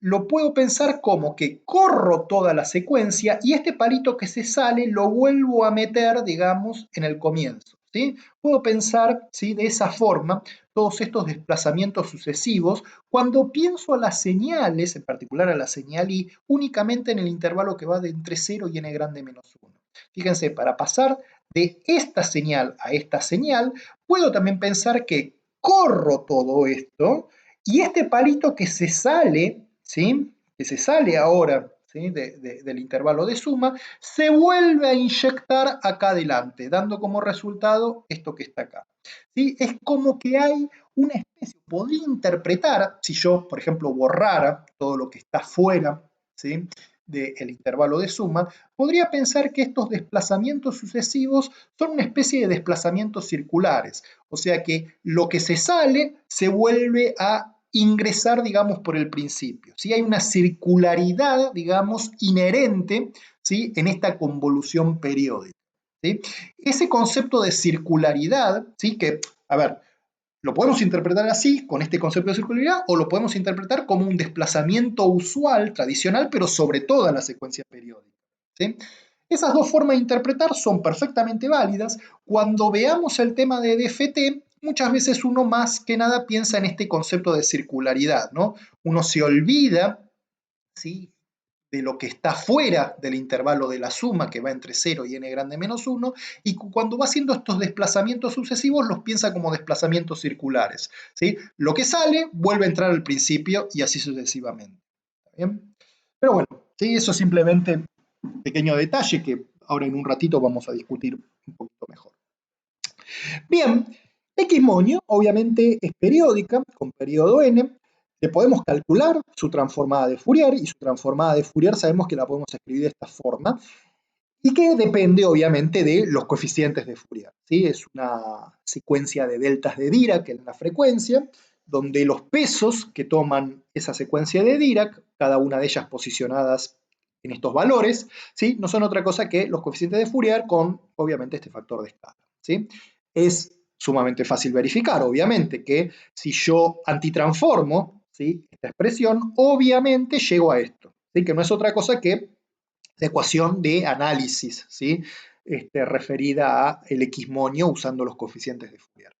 lo puedo pensar como que corro toda la secuencia y este palito que se sale lo vuelvo a meter, digamos, en el comienzo, ¿sí? Puedo pensar, ¿sí?, de esa forma todos estos desplazamientos sucesivos cuando pienso a las señales, en particular a la señal I, únicamente en el intervalo que va de entre 0 y n grande menos 1. Fíjense, para pasar de esta señal a esta señal, puedo también pensar que corro todo esto y este palito que se sale, ¿sí?, que se sale ahora, ¿sí?, del intervalo de suma, se vuelve a inyectar acá adelante, dando como resultado esto que está acá. ¿sí? Es como que hay una especie, podría interpretar, si yo, por ejemplo, borrara todo lo que está fuera, ¿sí? del intervalo de suma, podría pensar que estos desplazamientos sucesivos son una especie de desplazamientos circulares, o sea que lo que se sale se vuelve a ingresar, digamos, por el principio. ¿Sí? Hay una circularidad, digamos, inherente, ¿sí? en esta convolución periódica. ¿Sí? Ese concepto de circularidad, ¿sí? que, a ver, lo podemos interpretar así, con este concepto de circularidad, o lo podemos interpretar como un desplazamiento usual, tradicional, pero sobre toda la secuencia periódica. ¿Sí? Esas dos formas de interpretar son perfectamente válidas. Cuando veamos el tema de DFT, muchas veces uno más que nada piensa en este concepto de circularidad, ¿no? Uno se olvida, ¿sí? de lo que está fuera del intervalo de la suma, que va entre 0 y n grande menos 1, y cuando va haciendo estos desplazamientos sucesivos los piensa como desplazamientos circulares. ¿Sí? Lo que sale vuelve a entrar al principio y así sucesivamente. ¿Está bien? Pero bueno, ¿sí? Eso es simplemente un pequeño detalle que ahora en un ratito vamos a discutir un poquito mejor. Bien, X monio obviamente es periódica, con periodo n. Le podemos calcular su transformada de Fourier, y su transformada de Fourier sabemos que la podemos escribir de esta forma, y que depende obviamente de los coeficientes de Fourier. ¿Sí? Es una secuencia de deltas de Dirac en la frecuencia, donde los pesos que toman esa secuencia de Dirac, cada una de ellas posicionadas en estos valores, ¿sí? no son otra cosa que los coeficientes de Fourier con, obviamente, este factor de escala. ¿Sí? Es sumamente fácil verificar, obviamente, que si yo antitransformo, ¿sí? esta expresión, obviamente llego a esto, ¿sí? que no es otra cosa que la ecuación de análisis, ¿sí? referida a el X-monio usando los coeficientes de Fourier.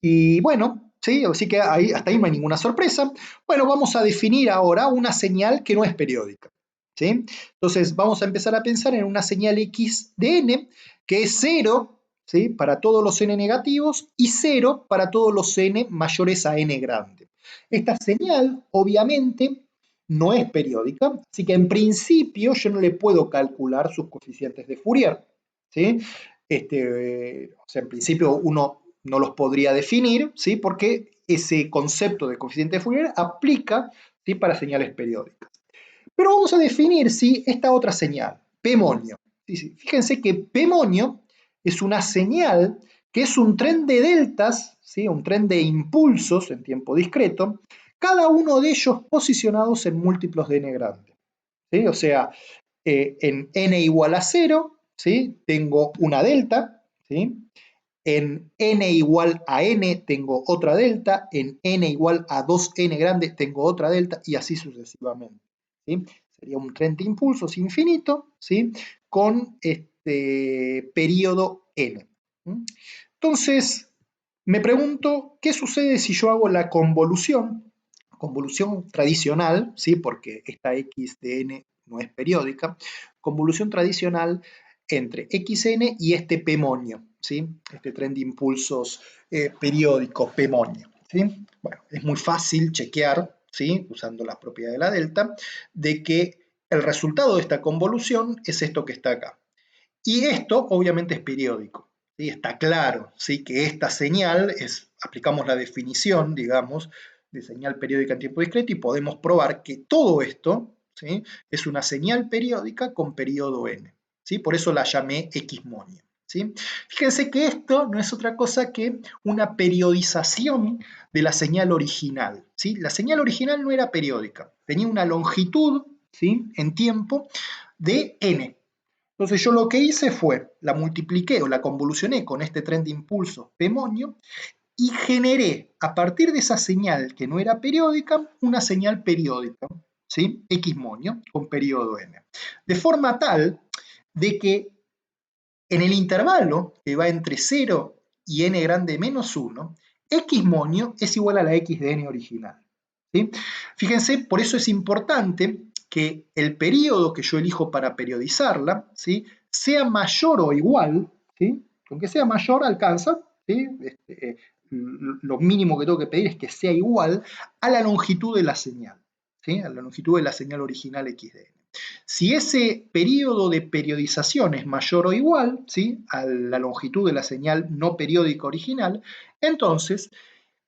Y bueno, ¿sí? Así que hasta ahí no hay ninguna sorpresa. Bueno, vamos a definir ahora una señal que no es periódica. ¿Sí? Entonces vamos a empezar a pensar en una señal X de n que es 0, ¿sí? para todos los n negativos y 0 para todos los n mayores a n grande. Esta señal obviamente no es periódica, así que en principio yo no le puedo calcular sus coeficientes de Fourier. ¿Sí? O sea, en principio uno no los podría definir, ¿sí? porque ese concepto de coeficiente de Fourier aplica, ¿sí? para señales periódicas. Pero vamos a definir ¿sí? esta otra señal, P monio. Fíjense que P monio es una señal que es un tren de deltas, ¿sí? un tren de impulsos en tiempo discreto, cada uno de ellos posicionados en múltiplos de n grande. ¿Sí? O sea, en n igual a 0, ¿sí? tengo una delta, ¿sí? En n igual a n tengo otra delta, en n igual a 2n grande tengo otra delta, y así sucesivamente. ¿Sí? Sería un tren de impulsos infinito, ¿sí? con este periodo n. Entonces, me pregunto, ¿qué sucede si yo hago la convolución tradicional, ¿sí? porque esta x de n no es periódica, convolución tradicional entre xn y este p monio, ¿sí? este tren de impulsos periódico p monio. ¿Sí? Bueno, es muy fácil chequear, ¿sí? usando las propiedades de la delta, de que el resultado de esta convolución es esto que está acá. Y esto obviamente es periódico. ¿Sí? Está claro, ¿sí? que esta señal aplicamos la definición, digamos, de señal periódica en tiempo discreto y podemos probar que todo esto, ¿sí? es una señal periódica con periodo n. ¿Sí? Por eso la llamé X-monio. ¿Sí? Fíjense que esto no es otra cosa que una periodización de la señal original. ¿Sí? La señal original no era periódica, tenía una longitud, ¿sí? en tiempo de n. Entonces yo lo que hice fue, la multipliqué o la convolucioné con este tren de impulso P monio y generé a partir de esa señal que no era periódica, una señal periódica, ¿sí? X monio con periodo n. De forma tal de que en el intervalo que va entre 0 y n grande menos 1, X monio es igual a la X de n original. ¿Sí? Fíjense, por eso es importante que el periodo que yo elijo para periodizarla, ¿sí? sea mayor o igual, ¿sí? Con que sea mayor alcanza, ¿sí? Lo mínimo que tengo que pedir es que sea igual a la longitud de la señal, ¿sí? a la longitud de la señal original XDN. Si ese periodo de periodización es mayor o igual, ¿sí?, a la longitud de la señal no periódica original, entonces,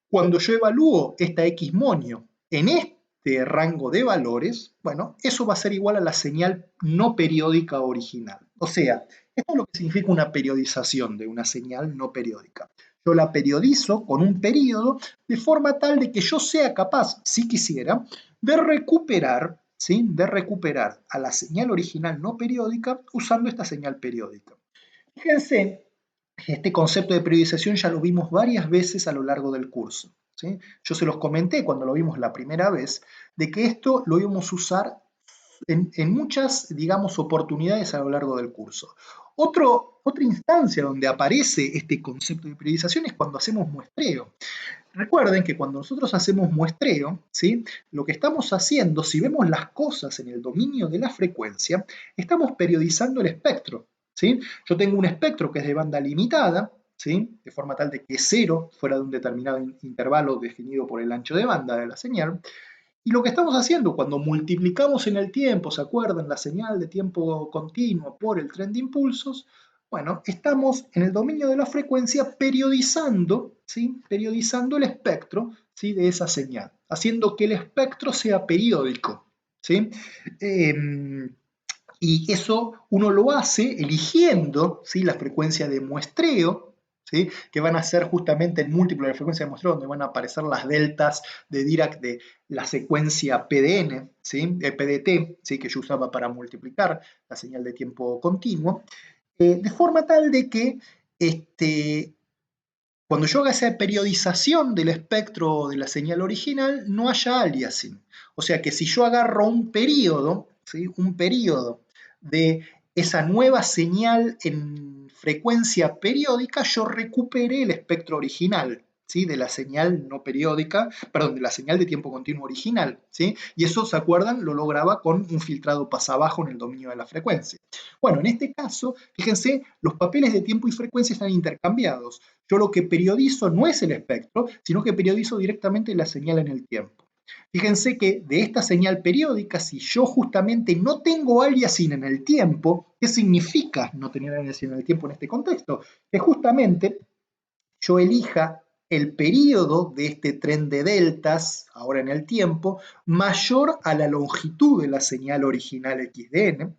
cuando yo evalúo esta X monio en este rango de valores, bueno, eso va a ser igual a la señal no periódica original. O sea, esto es lo que significa una periodización de una señal no periódica. Yo la periodizo con un periodo de forma tal de que yo sea capaz, si quisiera, de recuperar, ¿sí?, de recuperar a la señal original no periódica usando esta señal periódica. Fíjense, este concepto de periodización ya lo vimos varias veces a lo largo del curso, ¿sí? Yo se los comenté cuando lo vimos la primera vez, de que esto lo íbamos a usar en muchas, digamos, oportunidades a lo largo del curso. Otra instancia donde aparece este concepto de periodización es cuando hacemos muestreo. Recuerden que cuando nosotros hacemos muestreo, ¿sí?, lo que estamos haciendo, si vemos las cosas en el dominio de la frecuencia, estamos periodizando el espectro, ¿sí? Yo tengo un espectro que es de banda limitada, ¿sí?, de forma tal de que es cero fuera de un determinado intervalo definido por el ancho de banda de la señal. Y lo que estamos haciendo cuando multiplicamos en el tiempo, ¿se acuerdan? La señal de tiempo continuo por el tren de impulsos, bueno, estamos en el dominio de la frecuencia periodizando, ¿sí?, periodizando el espectro, ¿sí?, de esa señal, haciendo que el espectro sea periódico, ¿sí? Y eso uno lo hace eligiendo, ¿sí?, la frecuencia de muestreo, ¿sí?, que van a ser justamente el múltiplo de la frecuencia de muestreo, donde van a aparecer las deltas de Dirac de la secuencia PDN, ¿sí?, PDT, ¿sí?, que yo usaba para multiplicar la señal de tiempo continuo, de forma tal de que cuando yo haga esa periodización del espectro de la señal original, no haya aliasing. O sea que si yo agarro un periodo, ¿sí?, un periodo de esa nueva señal en frecuencia periódica, yo recupere el espectro original, ¿sí?, de la señal no periódica, perdón, de la señal de tiempo continuo original, ¿sí? Y eso, ¿se acuerdan? Lo lograba con un filtrado pasabajo en el dominio de la frecuencia. Bueno, en este caso, fíjense, los papeles de tiempo y frecuencia están intercambiados. Yo lo que periodizo no es el espectro, sino que periodizo directamente la señal en el tiempo. Fíjense que de esta señal periódica, si yo justamente no tengo aliasing en el tiempo, ¿qué significa no tener aliasing en el tiempo en este contexto? Que justamente yo elija el periodo de este tren de deltas, ahora en el tiempo, mayor a la longitud de la señal original XDN.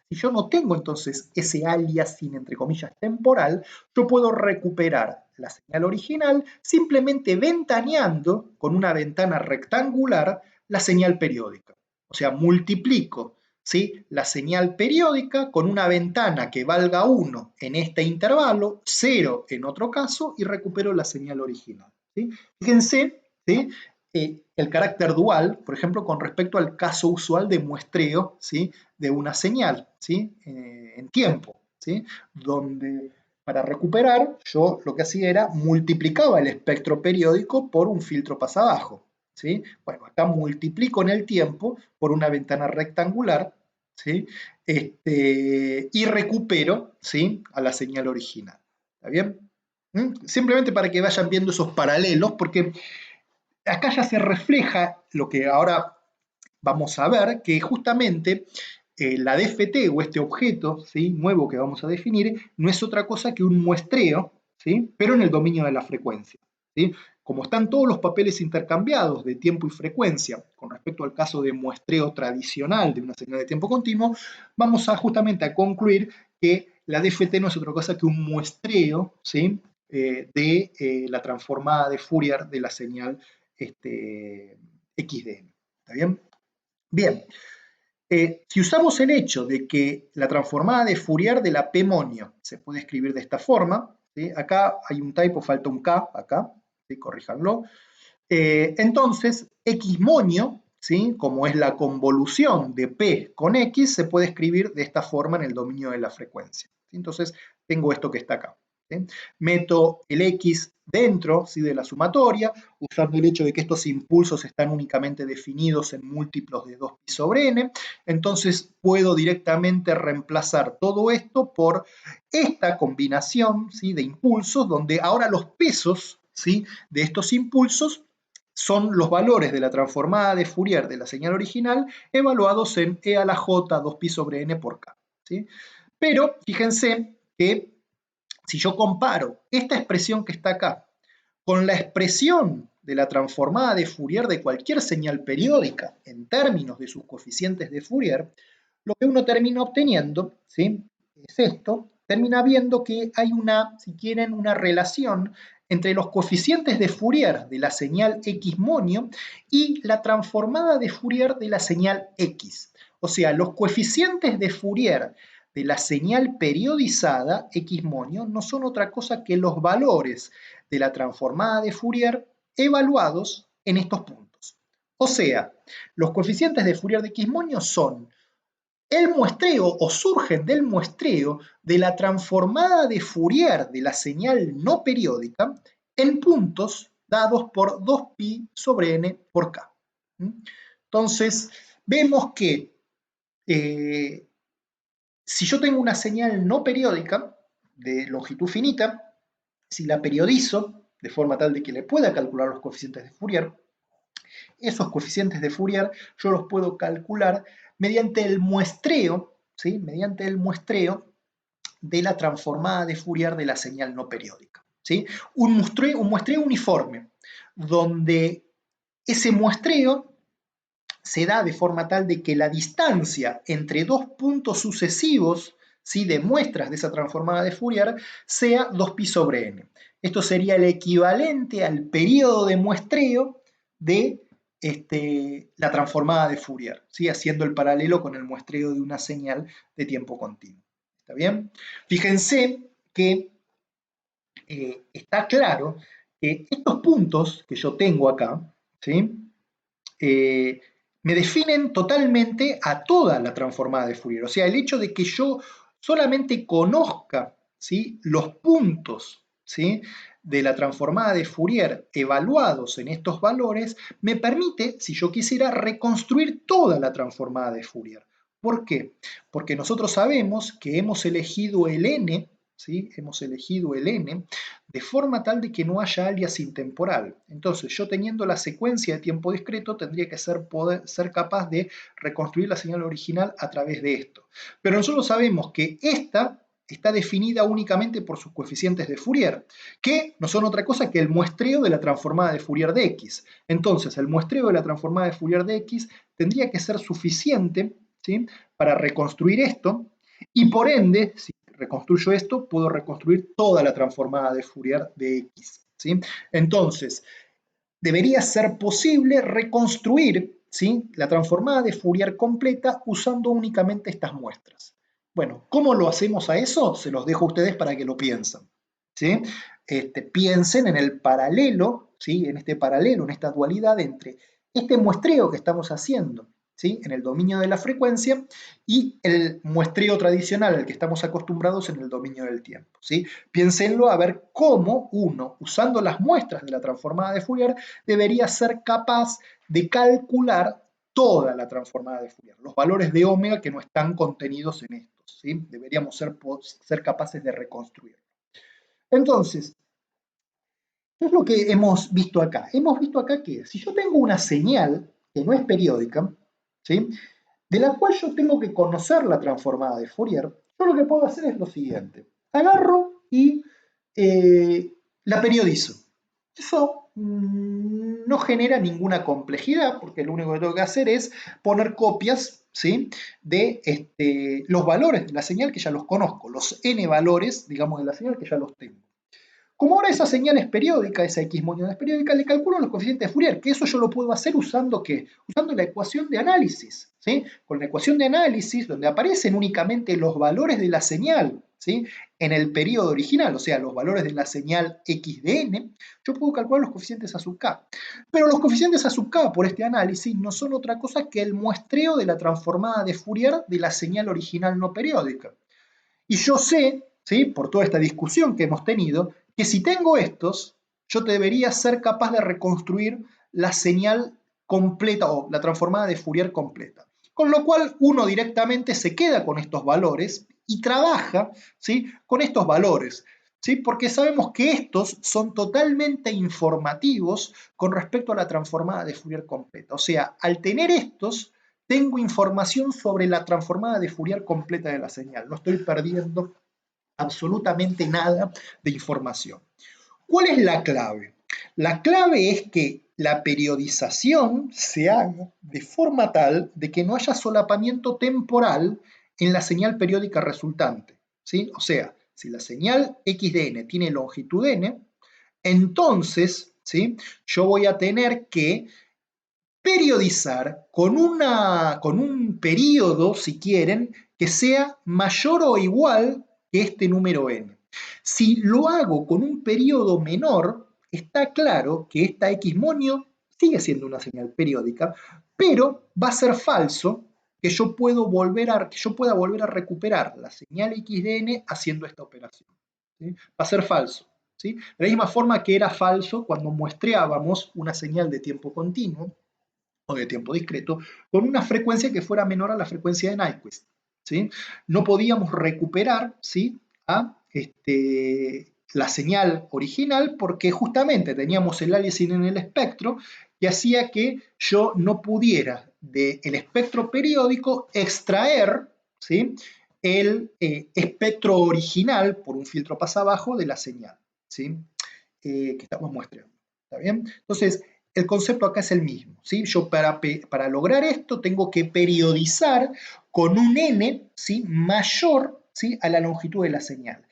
Si yo no tengo entonces ese aliasing, entre comillas, temporal, yo puedo recuperar la señal original simplemente ventaneando con una ventana rectangular la señal periódica. O sea, multiplico, ¿sí?, la señal periódica con una ventana que valga 1 en este intervalo, 0 en otro caso, y recupero la señal original, ¿sí? Fíjense, ¿sí?, el carácter dual, por ejemplo, con respecto al caso usual de muestreo, ¿sí?, de una señal, ¿sí?, en tiempo, ¿sí?, donde para recuperar yo lo que hacía era multiplicaba el espectro periódico por un filtro pasabajo, ¿sí? Bueno, acá multiplico en el tiempo por una ventana rectangular, ¿sí?, y recupero, ¿sí?, a la señal original. ¿Está bien? Simplemente para que vayan viendo esos paralelos, porque acá ya se refleja lo que ahora vamos a ver, que justamente la DFT o este objeto, ¿sí?, nuevo que vamos a definir no es otra cosa que un muestreo, ¿sí?, pero en el dominio de la frecuencia, ¿sí? Como están todos los papeles intercambiados de tiempo y frecuencia con respecto al caso de muestreo tradicional de una señal de tiempo continuo, vamos a justamente a concluir que la DFT no es otra cosa que un muestreo, ¿sí?, de la transformada de Fourier de la señal XDN. ¿Está bien? Bien. Si usamos el hecho de que la transformada de Fourier de la P monio se puede escribir de esta forma, ¿sí?, acá hay un typo, falta un K, acá, ¿sí?, corríjanlo. Entonces, X monio, ¿sí?, como es la convolución de P con X, se puede escribir de esta forma en el dominio de la frecuencia. Entonces, tengo esto que está acá, ¿sí? Meto el X dentro, ¿sí?, de la sumatoria, usando el hecho de que estos impulsos están únicamente definidos en múltiplos de 2pi sobre n, entonces puedo directamente reemplazar todo esto por esta combinación, ¿sí?, de impulsos, donde ahora los pesos, ¿sí?, de estos impulsos son los valores de la transformada de Fourier de la señal original evaluados en e a la j 2pi sobre n por k. ¿Sí? Pero fíjense que si yo comparo esta expresión que está acá con la expresión de la transformada de Fourier de cualquier señal periódica en términos de sus coeficientes de Fourier, lo que uno termina obteniendo, ¿sí?, es esto, termina viendo que hay una, si quieren, una relación entre los coeficientes de Fourier de la señal X monio y la transformada de Fourier de la señal X. O sea, los coeficientes de Fourier de la señal periodizada X monio no son otra cosa que los valores de la transformada de Fourier evaluados en estos puntos. O sea, los coeficientes de Fourier de X monio son el muestreo o surgen del muestreo de la transformada de Fourier de la señal no periódica en puntos dados por 2pi sobre n por k. Entonces, vemos que si yo tengo una señal no periódica de longitud finita, si la periodizo de forma tal de que le pueda calcular los coeficientes de Fourier, esos coeficientes de Fourier yo los puedo calcular mediante el muestreo, ¿sí?, mediante el muestreo de la transformada de Fourier de la señal no periódica. ¿Sí? Un muestreo uniforme, donde ese muestreo se da de forma tal de que la distancia entre dos puntos sucesivos, ¿sí?, de muestras de esa transformada de Fourier sea 2pi sobre n. Esto sería el equivalente al periodo de muestreo de la transformada de Fourier, ¿sí?, haciendo el paralelo con el muestreo de una señal de tiempo continuo. ¿Está bien? Fíjense que está claro que estos puntos que yo tengo acá, ¿sí?, me definen totalmente a toda la transformada de Fourier. O sea, el hecho de que yo solamente conozca, ¿sí?, los puntos, ¿sí?, de la transformada de Fourier evaluados en estos valores, me permite, si yo quisiera, reconstruir toda la transformada de Fourier. ¿Por qué? Porque nosotros sabemos que hemos elegido el n, ¿sí?, hemos elegido el n de forma tal de que no haya aliasing temporal. Entonces, yo teniendo la secuencia de tiempo discreto, tendría que ser capaz de reconstruir la señal original a través de esto. Pero nosotros sabemos que esta está definida únicamente por sus coeficientes de Fourier, que no son otra cosa que el muestreo de la transformada de Fourier de X. Entonces, el muestreo de la transformada de Fourier de X tendría que ser suficiente, ¿sí?, para reconstruir esto, y por ende, si reconstruyo esto, puedo reconstruir toda la transformada de Fourier de X. ¿Sí? Entonces, debería ser posible reconstruir, ¿sí?, la transformada de Fourier completa usando únicamente estas muestras. Bueno, ¿cómo lo hacemos a eso? Se los dejo a ustedes para que lo piensen. ¿Sí? Piensen en el paralelo, ¿sí?, en este paralelo, en esta dualidad entre este muestreo que estamos haciendo, ¿sí?, en el dominio de la frecuencia y el muestreo tradicional al que estamos acostumbrados en el dominio del tiempo. ¿Sí? Piénsenlo a ver cómo uno, usando las muestras de la transformada de Fourier, debería ser capaz de calcular toda la transformada de Fourier, los valores de omega que no están contenidos en estos. ¿Sí? Deberíamos ser capaces de reconstruir. Entonces, ¿qué es lo que hemos visto acá? Hemos visto acá que si yo tengo una señal que no es periódica, ¿sí?, de la cual yo tengo que conocer la transformada de Fourier, yo lo que puedo hacer es lo siguiente. Agarro y la periodizo. Eso no genera ninguna complejidad, porque lo único que tengo que hacer es poner copias, ¿sí?, de los valores de la señal que ya los conozco, los n valores, digamos, de la señal que ya los tengo. Como ahora esa señal es periódica, esa X monio es periódica, le calculo los coeficientes de Fourier, que eso yo lo puedo hacer usando ¿qué? Usando la ecuación de análisis, ¿sí? Con la ecuación de análisis, donde aparecen únicamente los valores de la señal, ¿sí?, en el periodo original, o sea, los valores de la señal X de n, yo puedo calcular los coeficientes a sub k. Pero los coeficientes a sub k por este análisis no son otra cosa que el muestreo de la transformada de Fourier de la señal original no periódica. Y yo sé, ¿sí?, por toda esta discusión que hemos tenido, que si tengo estos, yo debería ser capaz de reconstruir la señal completa o la transformada de Fourier completa. Con lo cual uno directamente se queda con estos valores y trabaja, ¿sí?, con estos valores. ¿sí? Porque sabemos que estos son totalmente informativos con respecto a la transformada de Fourier completa. O sea, al tener estos, tengo información sobre la transformada de Fourier completa de la señal. No estoy perdiendo absolutamente nada de información. ¿Cuál es la clave? La clave es que la periodización se haga de forma tal de que no haya solapamiento temporal en la señal periódica resultante, ¿sí? O sea, si la señal x de n tiene longitud n, entonces, ¿sí?, yo voy a tener que periodizar con un periodo, si quieren, que sea mayor o igual que este número n. Si lo hago con un periodo menor, está claro que esta x monio sigue siendo una señal periódica, pero va a ser falso que yo pueda volver a recuperar la señal x de n haciendo esta operación, ¿sí? Va a ser falso, ¿sí? De la misma forma que era falso cuando muestreábamos una señal de tiempo continuo o de tiempo discreto con una frecuencia que fuera menor a la frecuencia de Nyquist, ¿sí? No podíamos recuperar, ¿sí?, la señal original porque justamente teníamos el aliasing en el espectro que hacía que yo no pudiera del espectro periódico extraer, ¿sí?, el espectro original por un filtro pasabajo de la señal, ¿sí?, que estamos muestreando. ¿Está bien? Entonces, el concepto acá es el mismo, ¿sí? Yo para lograr esto tengo que periodizar con un n, ¿sí?, mayor, ¿sí?, a la longitud de la señal.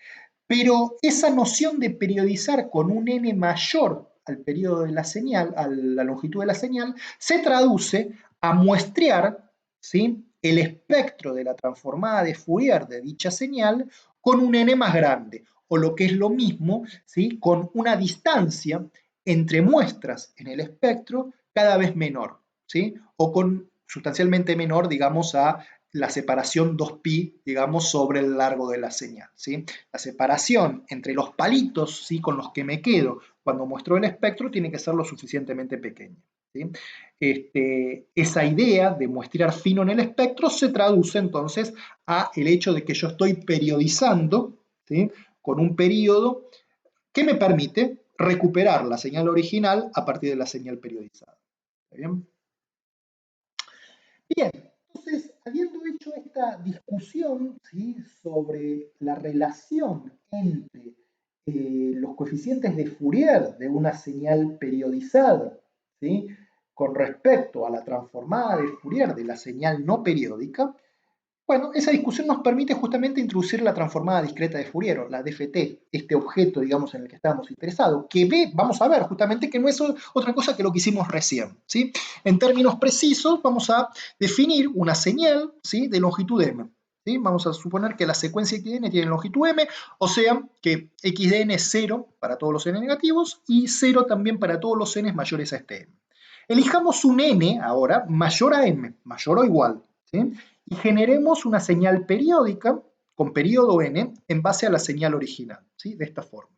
Pero esa noción de periodizar con un n mayor al periodo de la señal, a la longitud de la señal, se traduce a muestrear, ¿sí?, el espectro de la transformada de Fourier de dicha señal con un n más grande, o lo que es lo mismo, ¿sí?, con una distancia entre muestras en el espectro cada vez menor, ¿sí?, o con sustancialmente menor, digamos, a la separación 2pi, digamos, sobre el largo de la señal, ¿sí? La separación entre los palitos, ¿sí?, con los que me quedo cuando muestro el espectro tiene que ser lo suficientemente pequeña, ¿sí? Esa idea de muestrear fino en el espectro se traduce entonces a el hecho de que yo estoy periodizando, ¿sí?, con un periodo que me permite recuperar la señal original a partir de la señal periodizada. ¿Está bien? Bien, entonces, habiendo hecho esta discusión, ¿sí?, sobre la relación entre los coeficientes de Fourier de una señal periodizada, ¿sí?, con respecto a la transformada de Fourier de la señal no periódica, bueno, esa discusión nos permite justamente introducir la transformada discreta de Fourier, o la DFT, este objeto, digamos, en el que estábamos interesados, que vamos a ver justamente que no es otra cosa que lo que hicimos recién, ¿sí? En términos precisos, vamos a definir una señal, ¿sí?, de longitud m, ¿sí? Vamos a suponer que la secuencia xdn tiene longitud m, o sea, que xdn es 0 para todos los n negativos y 0 también para todos los n mayores a este m. Elijamos un n ahora mayor a m, mayor o igual, ¿sí?, y generemos una señal periódica con periodo n en base a la señal original, ¿sí?, de esta forma.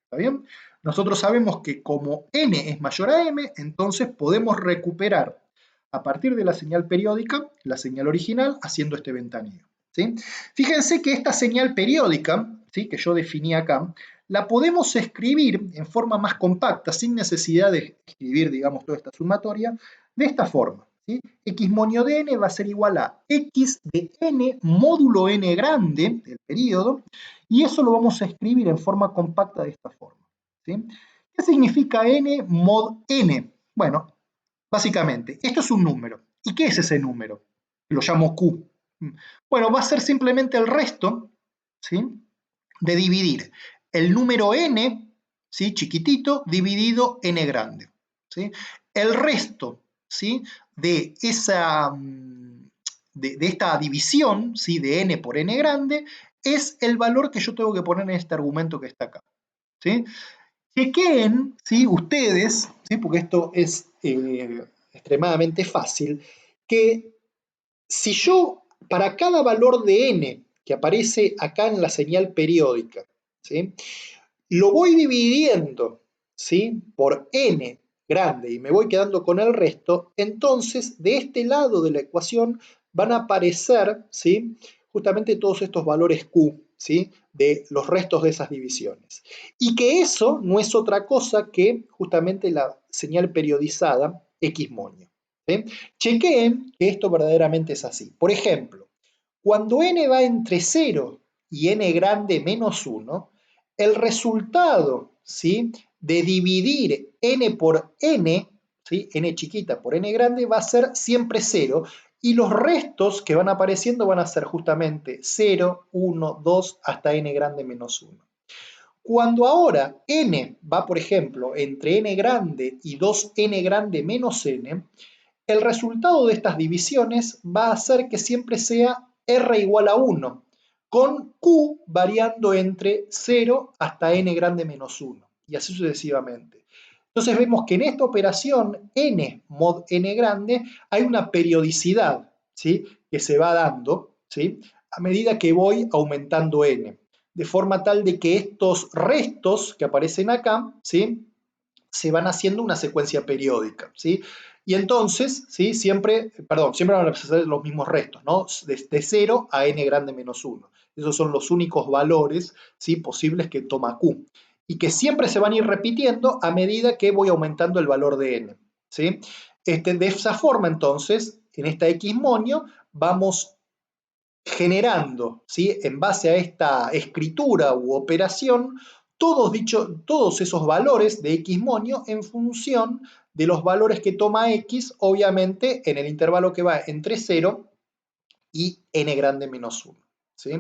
¿Está bien? Nosotros sabemos que como n es mayor a m, entonces podemos recuperar a partir de la señal periódica la señal original haciendo este ventanillo, ¿sí? Fíjense que esta señal periódica, ¿sí?, que yo definí acá, la podemos escribir en forma más compacta, sin necesidad de escribir, digamos, toda esta sumatoria, de esta forma, ¿sí? X monio de n va a ser igual a x de n módulo n grande, el periodo, y eso lo vamos a escribir en forma compacta de esta forma, ¿sí? ¿Qué significa n mod n? Bueno, básicamente, esto es un número. ¿Y qué es ese número? Lo llamo Q. Bueno, va a ser simplemente el resto, ¿sí?, de dividir el número n, ¿sí?, chiquitito, dividido n grande, ¿sí? El resto, ¿sí?, de esta división, ¿sí?, de n por n grande, es el valor que yo tengo que poner en este argumento que está acá, ¿sí? Chequeen, ¿sí?, ustedes, ¿sí?, porque esto es extremadamente fácil, que si yo, para cada valor de n que aparece acá en la señal periódica, ¿sí?, lo voy dividiendo, ¿sí?, por n grande y me voy quedando con el resto, entonces de este lado de la ecuación van a aparecer, ¿sí?, justamente todos estos valores Q, ¿sí? De los restos de esas divisiones. Y que eso no es otra cosa que justamente la señal periodizada X moño. ¿Sí? Chequeen que esto verdaderamente es así. Por ejemplo, cuando n va entre 0 y n grande menos 1, el resultado, ¿sí? De dividir n por n, ¿sí? N chiquita por n grande va a ser siempre 0, y los restos que van apareciendo van a ser justamente 0, 1, 2 hasta n grande menos 1. Cuando ahora n va, por ejemplo, entre n grande y 2n grande menos n, el resultado de estas divisiones va a hacer que siempre sea r igual a 1, con q variando entre 0 hasta n grande menos 1, y así sucesivamente. Entonces vemos que en esta operación n mod n grande hay una periodicidad, ¿sí? Que se va dando, ¿sí? A medida que voy aumentando n, de forma tal de que estos restos que aparecen acá, ¿sí? Se van haciendo una secuencia periódica, ¿sí? Y entonces, ¿sí? Siempre van a ser los mismos restos, ¿no? De 0 a n grande menos 1. Esos son los únicos valores, ¿sí? Posibles que toma Q. Y que siempre se van a ir repitiendo a medida que voy aumentando el valor de n, ¿sí? De esa forma, entonces, en esta X moño, vamos generando, ¿sí? En base a esta escritura u operación, todos esos valores de X moño en función de los valores que toma X, obviamente en el intervalo que va entre 0 y n grande menos 1. ¿Sí?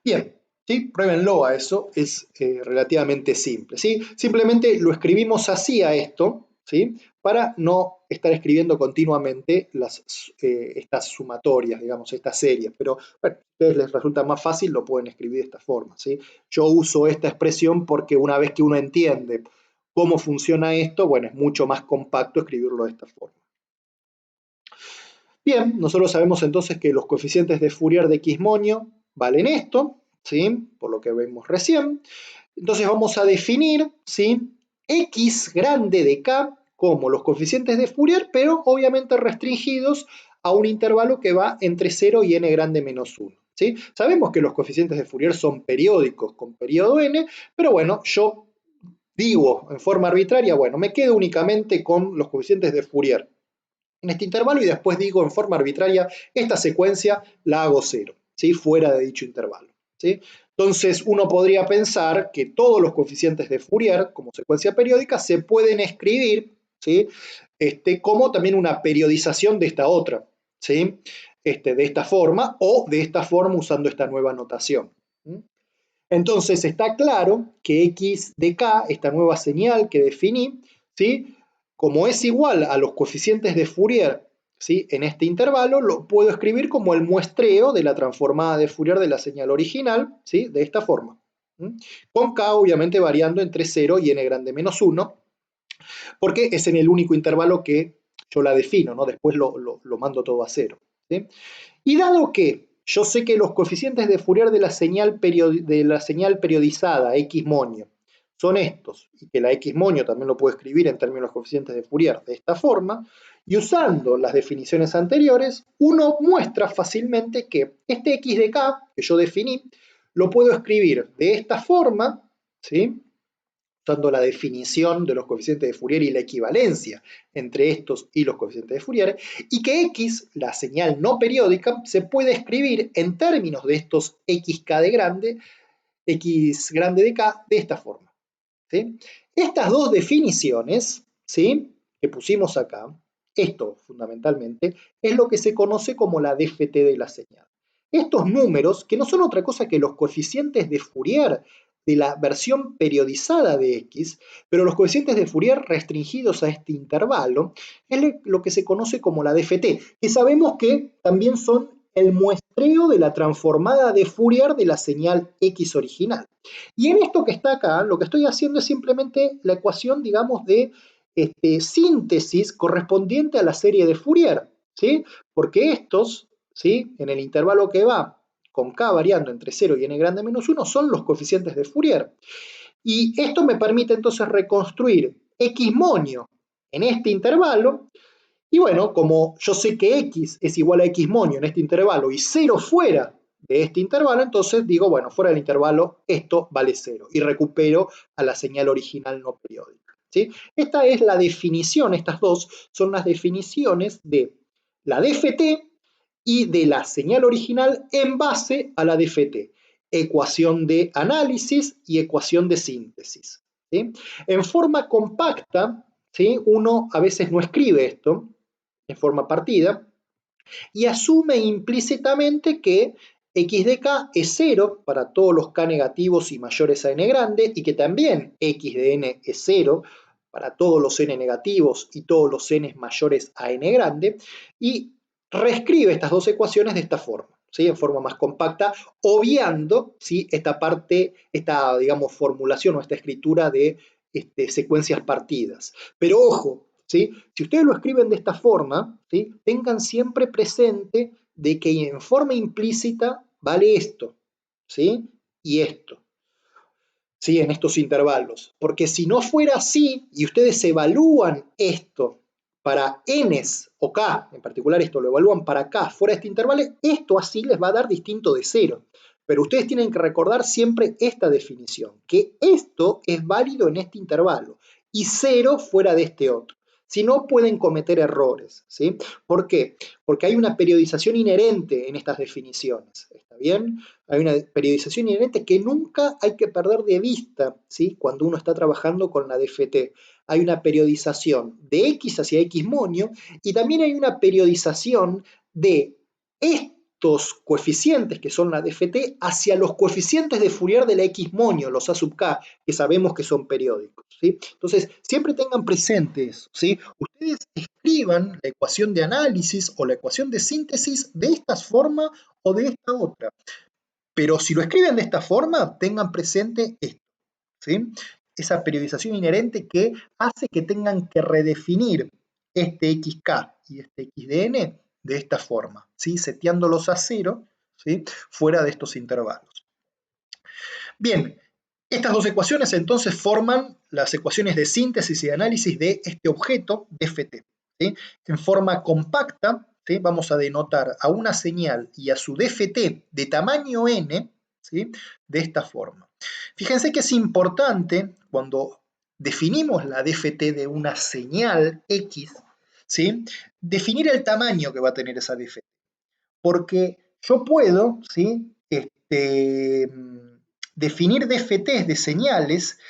Bien, ¿sí? Pruébenlo a eso, es relativamente simple. ¿Sí? Simplemente lo escribimos así a esto, ¿sí? Para no estar escribiendo continuamente estas sumatorias, digamos, estas series. Pero bueno, a ustedes les resulta más fácil, lo pueden escribir de esta forma. ¿Sí? Yo uso esta expresión porque una vez que uno entiende cómo funciona esto, bueno, es mucho más compacto escribirlo de esta forma. Bien, nosotros sabemos entonces que los coeficientes de Fourier de X moño valen esto, ¿sí? Por lo que vemos recién. Entonces vamos a definir, ¿sí? X grande de K como los coeficientes de Fourier, pero obviamente restringidos a un intervalo que va entre 0 y n grande menos 1. ¿Sí? Sabemos que los coeficientes de Fourier son periódicos con periodo n, pero bueno, yo digo en forma arbitraria, bueno, me quedo únicamente con los coeficientes de Fourier en este intervalo y después digo en forma arbitraria, esta secuencia la hago 0, ¿sí? Fuera de dicho intervalo. ¿Sí? Entonces uno podría pensar que todos los coeficientes de Fourier como secuencia periódica se pueden escribir, ¿sí? Como también una periodización de esta otra, ¿sí? De esta forma o de esta forma usando esta nueva notación. Entonces está claro que x de k, esta nueva señal que definí, ¿sí? Como es igual a los coeficientes de Fourier, ¿sí? En este intervalo, lo puedo escribir como el muestreo de la transformada de Fourier de la señal original, ¿sí? De esta forma. Con k obviamente variando entre 0 y n grande menos 1, porque es en el único intervalo que yo la defino, ¿no? Después lo mando todo a 0. ¿Sí? Y dado que yo sé que los coeficientes de Fourier de la señal periodizada X moño son estos, y que la X moño también lo puedo escribir en términos de coeficientes de Fourier de esta forma, y usando las definiciones anteriores, uno muestra fácilmente que este X de K, que yo definí, lo puedo escribir de esta forma, ¿sí? Usando la definición de los coeficientes de Fourier y la equivalencia entre estos y los coeficientes de Fourier, y que X, la señal no periódica, se puede escribir en términos de estos XK de grande, X grande de K, de esta forma. ¿Sí? Estas dos definiciones, ¿sí? Que pusimos acá, esto fundamentalmente, es lo que se conoce como la DFT de la señal. Estos números, que no son otra cosa que los coeficientes de Fourier de la versión periodizada de X, pero los coeficientes de Fourier restringidos a este intervalo, es lo que se conoce como la DFT, que sabemos que también son el muestreo de la transformada de Fourier de la señal X original. Y en esto que está acá, lo que estoy haciendo es simplemente la ecuación, digamos, de síntesis correspondiente a la serie de Fourier, ¿sí? Porque estos, ¿sí? En el intervalo que va con k variando entre 0 y n grande menos 1 son los coeficientes de Fourier. Y esto me permite entonces reconstruir X moño en este intervalo. Y bueno, como yo sé que X es igual a X moño en este intervalo y 0 fuera de este intervalo, entonces digo, bueno, fuera del intervalo esto vale 0 y recupero a la señal original no periódica. ¿Sí? Esta es la definición, estas dos son las definiciones de la DFT y de la señal original en base a la DFT. Ecuación de análisis y ecuación de síntesis. ¿Sí? En forma compacta, ¿sí? Uno a veces no escribe esto en forma partida y asume implícitamente que x de k es 0 para todos los k negativos y mayores a n grande y que también x de n es 0 para todos los n negativos y todos los n mayores a n grande y reescribe estas dos ecuaciones de esta forma. ¿Sí? En forma más compacta, obviando, ¿sí? esta parte, esta digamos formulación o esta escritura de secuencias partidas. Pero ojo, ¿sí? Si ustedes lo escriben de esta forma, ¿sí? Tengan siempre presente de que en forma implícita vale esto, ¿sí? Y esto, ¿sí? En estos intervalos. Porque si no fuera así y ustedes evalúan esto para n's o k, en particular esto lo evalúan para k fuera de este intervalo, esto así les va a dar distinto de 0. Pero ustedes tienen que recordar siempre esta definición, que esto es válido en este intervalo y 0 fuera de este otro. Si no, pueden cometer errores, ¿sí? ¿Por qué? Porque hay una periodización inherente en estas definiciones, ¿está bien? Hay una periodización inherente que nunca hay que perder de vista, ¿sí? Cuando uno está trabajando con la DFT. Hay una periodización de X hacia X monio y también hay una periodización de estos coeficientes que son la DFT hacia los coeficientes de Fourier de la X monio, los A sub K, que sabemos que son periódicos, ¿sí? Entonces, siempre tengan presente eso, ¿sí? Ustedes escriban la ecuación de análisis o la ecuación de síntesis de esta forma o de esta otra. Pero si lo escriben de esta forma, tengan presente esto, ¿sí? Esa periodización inherente que hace que tengan que redefinir este xk y este xdn de esta forma, ¿sí? Seteándolos a 0, ¿sí? Fuera de estos intervalos. Bien, estas dos ecuaciones entonces forman las ecuaciones de síntesis y de análisis de este objeto DFT. ¿Sí? En forma compacta, ¿sí? Vamos a denotar a una señal y a su DFT de tamaño n, ¿sí? De esta forma. Fíjense que es importante cuando definimos la DFT de una señal X, ¿sí? Definir el tamaño que va a tener esa DFT. Porque yo puedo, ¿sí? Definir DFTs de señales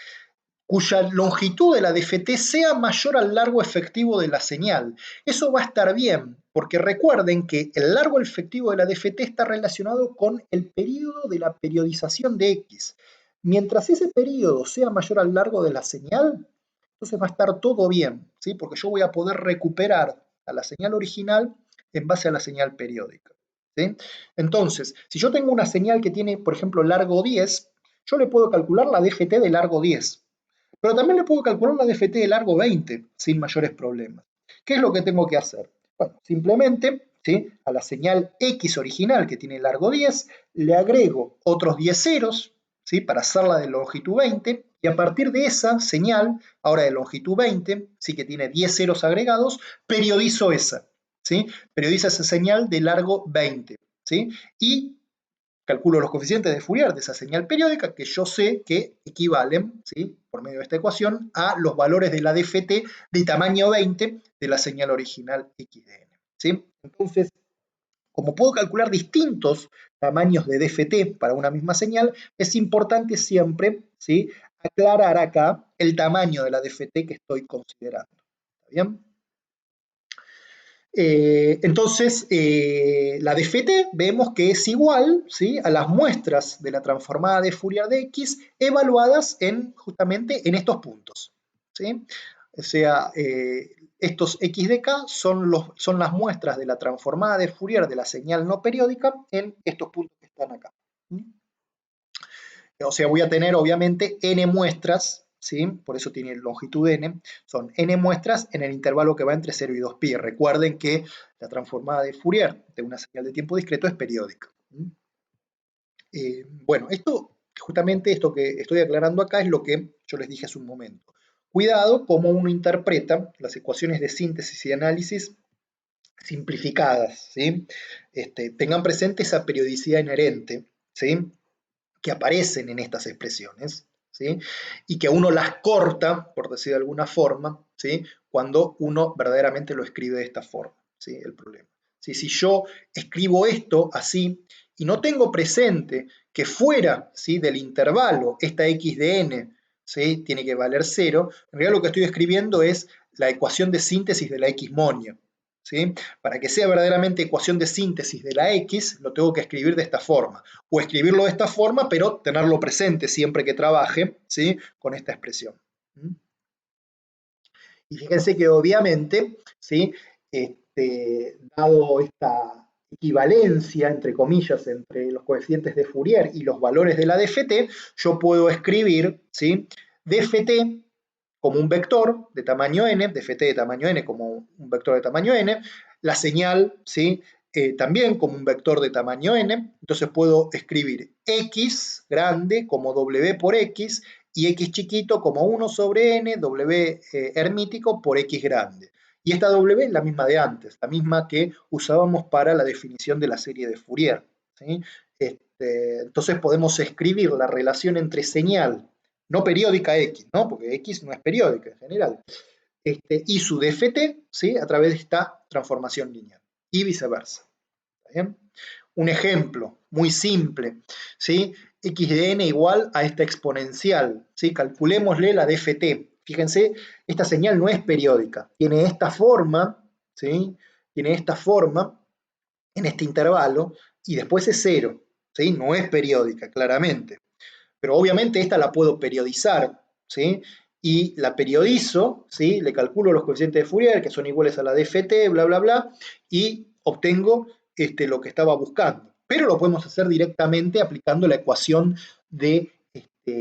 cuya longitud de la DFT sea mayor al largo efectivo de la señal. Eso va a estar bien, porque recuerden que el largo efectivo de la DFT está relacionado con el periodo de la periodización de X. Mientras ese periodo sea mayor al largo de la señal, entonces va a estar todo bien, ¿sí? Porque yo voy a poder recuperar a la señal original en base a la señal periódica. ¿Sí? Entonces, si yo tengo una señal que tiene, por ejemplo, largo 10, yo le puedo calcular la DFT de largo 10. Pero también le puedo calcular la DFT de largo 20 sin mayores problemas. ¿Qué es lo que tengo que hacer? Bueno, simplemente, ¿sí? A la señal X original que tiene largo 10, le agrego otros 10 ceros, ¿sí? Para hacerla de longitud 20, y a partir de esa señal, ahora de longitud 20, ¿sí? Que tiene 10 ceros agregados, periodizo esa, ¿sí? Periodiza esa señal de largo 20, ¿sí? Y calculo los coeficientes de Fourier de esa señal periódica que yo sé que equivalen, ¿sí? Por medio de esta ecuación, a los valores de la DFT de tamaño 20 de la señal original XDN. ¿Sí? Entonces, como puedo calcular distintos tamaños de DFT para una misma señal, es importante siempre, ¿sí? Aclarar acá el tamaño de la DFT que estoy considerando. ¿Está bien? Entonces, la DFT vemos que es igual, ¿sí? A las muestras de la transformada de Fourier de X evaluadas justamente en estos puntos, ¿sí? O sea, estos X de K son las muestras de la transformada de Fourier de la señal no periódica en estos puntos que están acá. O sea, voy a tener obviamente n muestras, ¿sí? Por eso tiene longitud n, son n muestras en el intervalo que va entre 0 y 2pi. Recuerden que la transformada de Fourier de una señal de tiempo discreto es periódica. Bueno, justamente esto que estoy aclarando acá es lo que yo les dije hace un momento. Cuidado cómo uno interpreta las ecuaciones de síntesis y análisis simplificadas, ¿sí? Tengan presente esa periodicidad inherente, ¿sí? Que aparecen en estas expresiones, ¿sí? Y que uno las corta, por decir de alguna forma, ¿sí? Cuando uno verdaderamente lo escribe de esta forma, ¿sí? El problema. ¿Sí? Si yo escribo esto así y no tengo presente que fuera, ¿sí? Del intervalo esta x de n, ¿sí? Tiene que valer 0, en realidad lo que estoy escribiendo es la ecuación de síntesis de la x monio, ¿sí? Para que sea verdaderamente ecuación de síntesis de la x, lo tengo que escribir de esta forma, o escribirlo de esta forma, pero tenerlo presente siempre que trabaje, ¿sí? Con esta expresión. Y fíjense que obviamente, ¿sí? Dado esta equivalencia, entre comillas, entre los coeficientes de Fourier y los valores de la DFT, yo puedo escribir, ¿sí? DFT como un vector de tamaño n, DFT de tamaño n como un vector de tamaño n, la señal, ¿sí? También como un vector de tamaño n, entonces puedo escribir x grande como w por x y x chiquito como 1 sobre n, w hermítico por x grande. Y esta w es la misma de antes, la misma que usábamos para la definición de la serie de Fourier, ¿sí? Entonces podemos escribir la relación entre señal no periódica x, ¿no? Porque x no es periódica en general, y su DFT, ¿sí? A través de esta transformación lineal y viceversa. ¿Bien? Un ejemplo muy simple, ¿sí? X de n igual a esta exponencial, ¿sí? Calculémosle la DFT. Fíjense, esta señal no es periódica, tiene esta forma, ¿sí? Tiene esta forma en este intervalo y después es 0, ¿sí? No es periódica, claramente. Pero obviamente esta la puedo periodizar, ¿sí? Y la periodizo, ¿sí? Le calculo los coeficientes de Fourier, que son iguales a la DFT, bla, bla, bla, y obtengo lo que estaba buscando. Pero lo podemos hacer directamente aplicando la ecuación de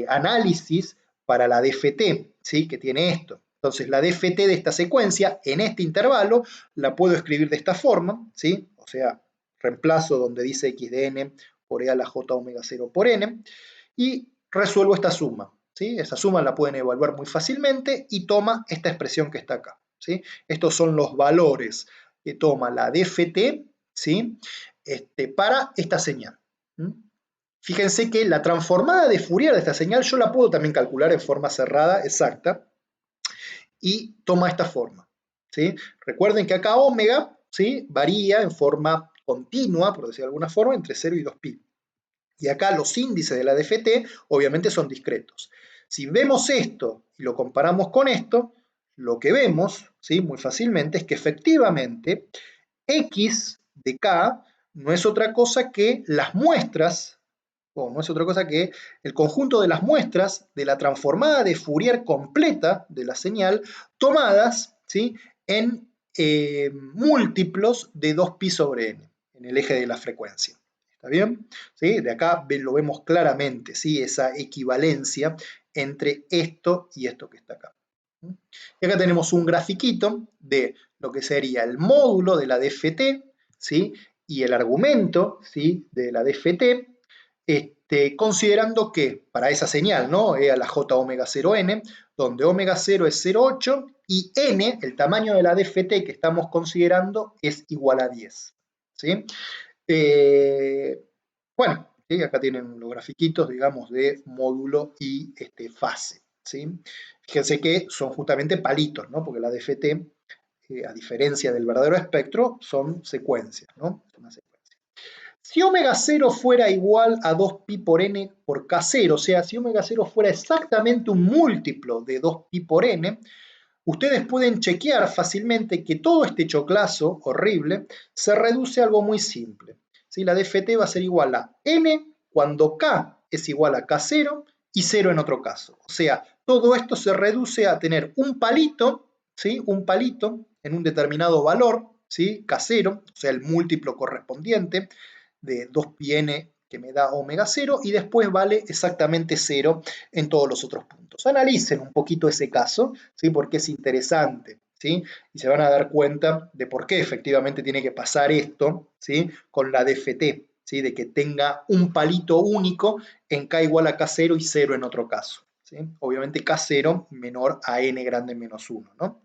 análisis para la DFT, ¿sí? Que tiene esto. Entonces, la DFT de esta secuencia, en este intervalo, la puedo escribir de esta forma, ¿sí? O sea, reemplazo donde dice x de n por e a la j omega 0 por n, y resuelvo esta suma, ¿sí? Esa suma la pueden evaluar muy fácilmente y toma esta expresión que está acá, ¿sí? Estos son los valores que toma la DFT, ¿sí? Para esta señal. Fíjense que la transformada de Fourier de esta señal yo la puedo también calcular en forma cerrada, exacta, y toma esta forma, ¿sí? Recuerden que acá omega, ¿sí? Varía en forma continua, por decir de alguna forma, entre 0 y 2pi. Y acá los índices de la DFT obviamente son discretos. Si vemos esto y lo comparamos con esto, lo que vemos, ¿sí? Muy fácilmente, es que efectivamente x de k no es otra cosa que las muestras, o no es otra cosa que el conjunto de las muestras de la transformada de Fourier completa de la señal tomadas, ¿sí? En múltiplos de 2pi sobre n, en el eje de la frecuencia. ¿Está bien? ¿Sí? De acá lo vemos claramente, ¿sí? Esa equivalencia entre esto y esto que está acá. Y acá tenemos un grafiquito de lo que sería el módulo de la DFT, ¿sí? Y el argumento, ¿sí? De la DFT, considerando que para esa señal, ¿no? E a la j omega 0n, donde omega 0 es 0,8 y n, el tamaño de la DFT que estamos considerando, es igual a 10. ¿Sí? Bueno, ¿sí? Acá tienen los grafiquitos, digamos, de módulo y fase. ¿Sí? Fíjense que son justamente palitos, ¿no? Porque la DFT, a diferencia del verdadero espectro, son secuencias, ¿no? Una secuencia. Si omega 0 fuera igual a 2pi por n por k0, o sea, si omega 0 fuera exactamente un múltiplo de 2pi por n, ustedes pueden chequear fácilmente que todo este choclazo horrible se reduce a algo muy simple. ¿Sí? La DFT va a ser igual a n cuando k es igual a k0 y 0 en otro caso. O sea, todo esto se reduce a tener un palito, ¿sí? Un palito en un determinado valor, ¿sí? K0, o sea, el múltiplo correspondiente de 2πn que me da omega 0 y después vale exactamente 0 en todos los otros puntos. Analicen un poquito ese caso, ¿sí? Porque es interesante, ¿sí? Y se van a dar cuenta de por qué efectivamente tiene que pasar esto, ¿sí? Con la DFT, ¿sí? De que tenga un palito único en k igual a k0 y 0 en otro caso, ¿sí? Obviamente k0 menor a n grande menos 1, ¿no?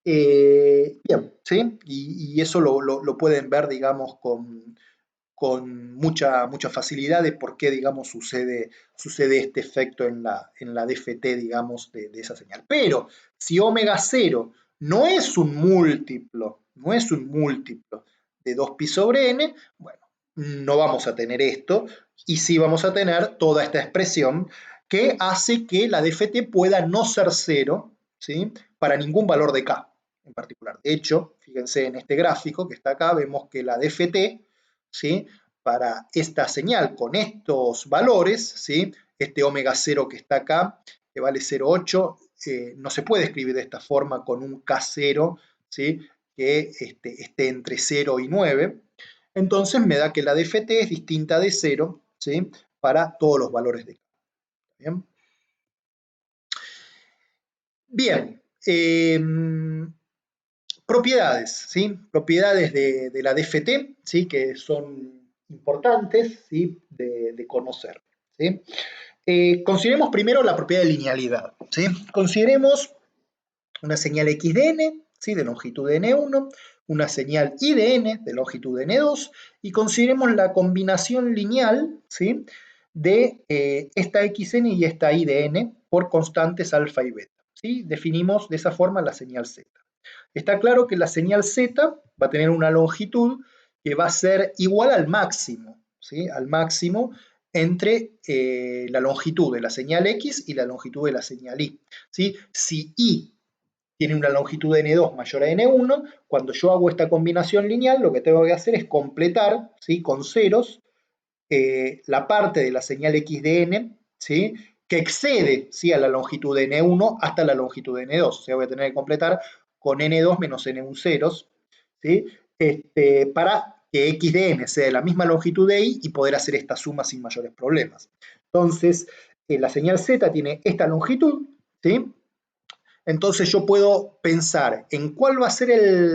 Bien, ¿sí? Y eso lo pueden ver, digamos, con mucha facilidad de por qué, digamos, sucede este efecto en la DFT, digamos, de esa señal. Pero si omega cero no es un múltiplo de 2pi sobre n, bueno, no vamos a tener esto, y sí vamos a tener toda esta expresión que hace que la DFT pueda no ser cero, ¿sí? Para ningún valor de k en particular. De hecho, fíjense en este gráfico que está acá, vemos que la DFT, ¿sí? Para esta señal con estos valores, ¿sí? Este omega 0 que está acá, que vale 0,8, no se puede escribir de esta forma con un K0, ¿sí? Que esté entre 0 y 9. Entonces me da que la DFT es distinta de 0, ¿sí? Para todos los valores de K. Bien. Bien. Propiedades, ¿sí? Propiedades de la DFT, ¿sí? Que son importantes, ¿sí? de conocer, ¿sí? Consideremos primero la propiedad de linealidad, ¿sí? Consideremos una señal x de n, ¿sí? De longitud de n1, una señal y de n de longitud de n2, y consideremos la combinación lineal, ¿sí? De esta xn y esta y de n por constantes alfa y beta, ¿sí? Definimos de esa forma la señal z. Está claro que la señal z va a tener una longitud que va a ser igual al máximo, ¿sí? Al máximo entre la longitud de la señal x y la longitud de la señal y, ¿sí? Si y tiene una longitud de n2 mayor a n1, cuando yo hago esta combinación lineal, lo que tengo que hacer es completar, ¿sí? Con ceros, la parte de la señal x de n, ¿sí? Que excede, ¿sí? A la longitud de n1 hasta la longitud de n2. O sea, voy a tener que completar con n2 menos n1 ceros, ¿sí? Para que x de n sea de la misma longitud de y poder hacer esta suma sin mayores problemas. Entonces, la señal z tiene esta longitud, ¿sí? Entonces yo puedo pensar en cuál va a ser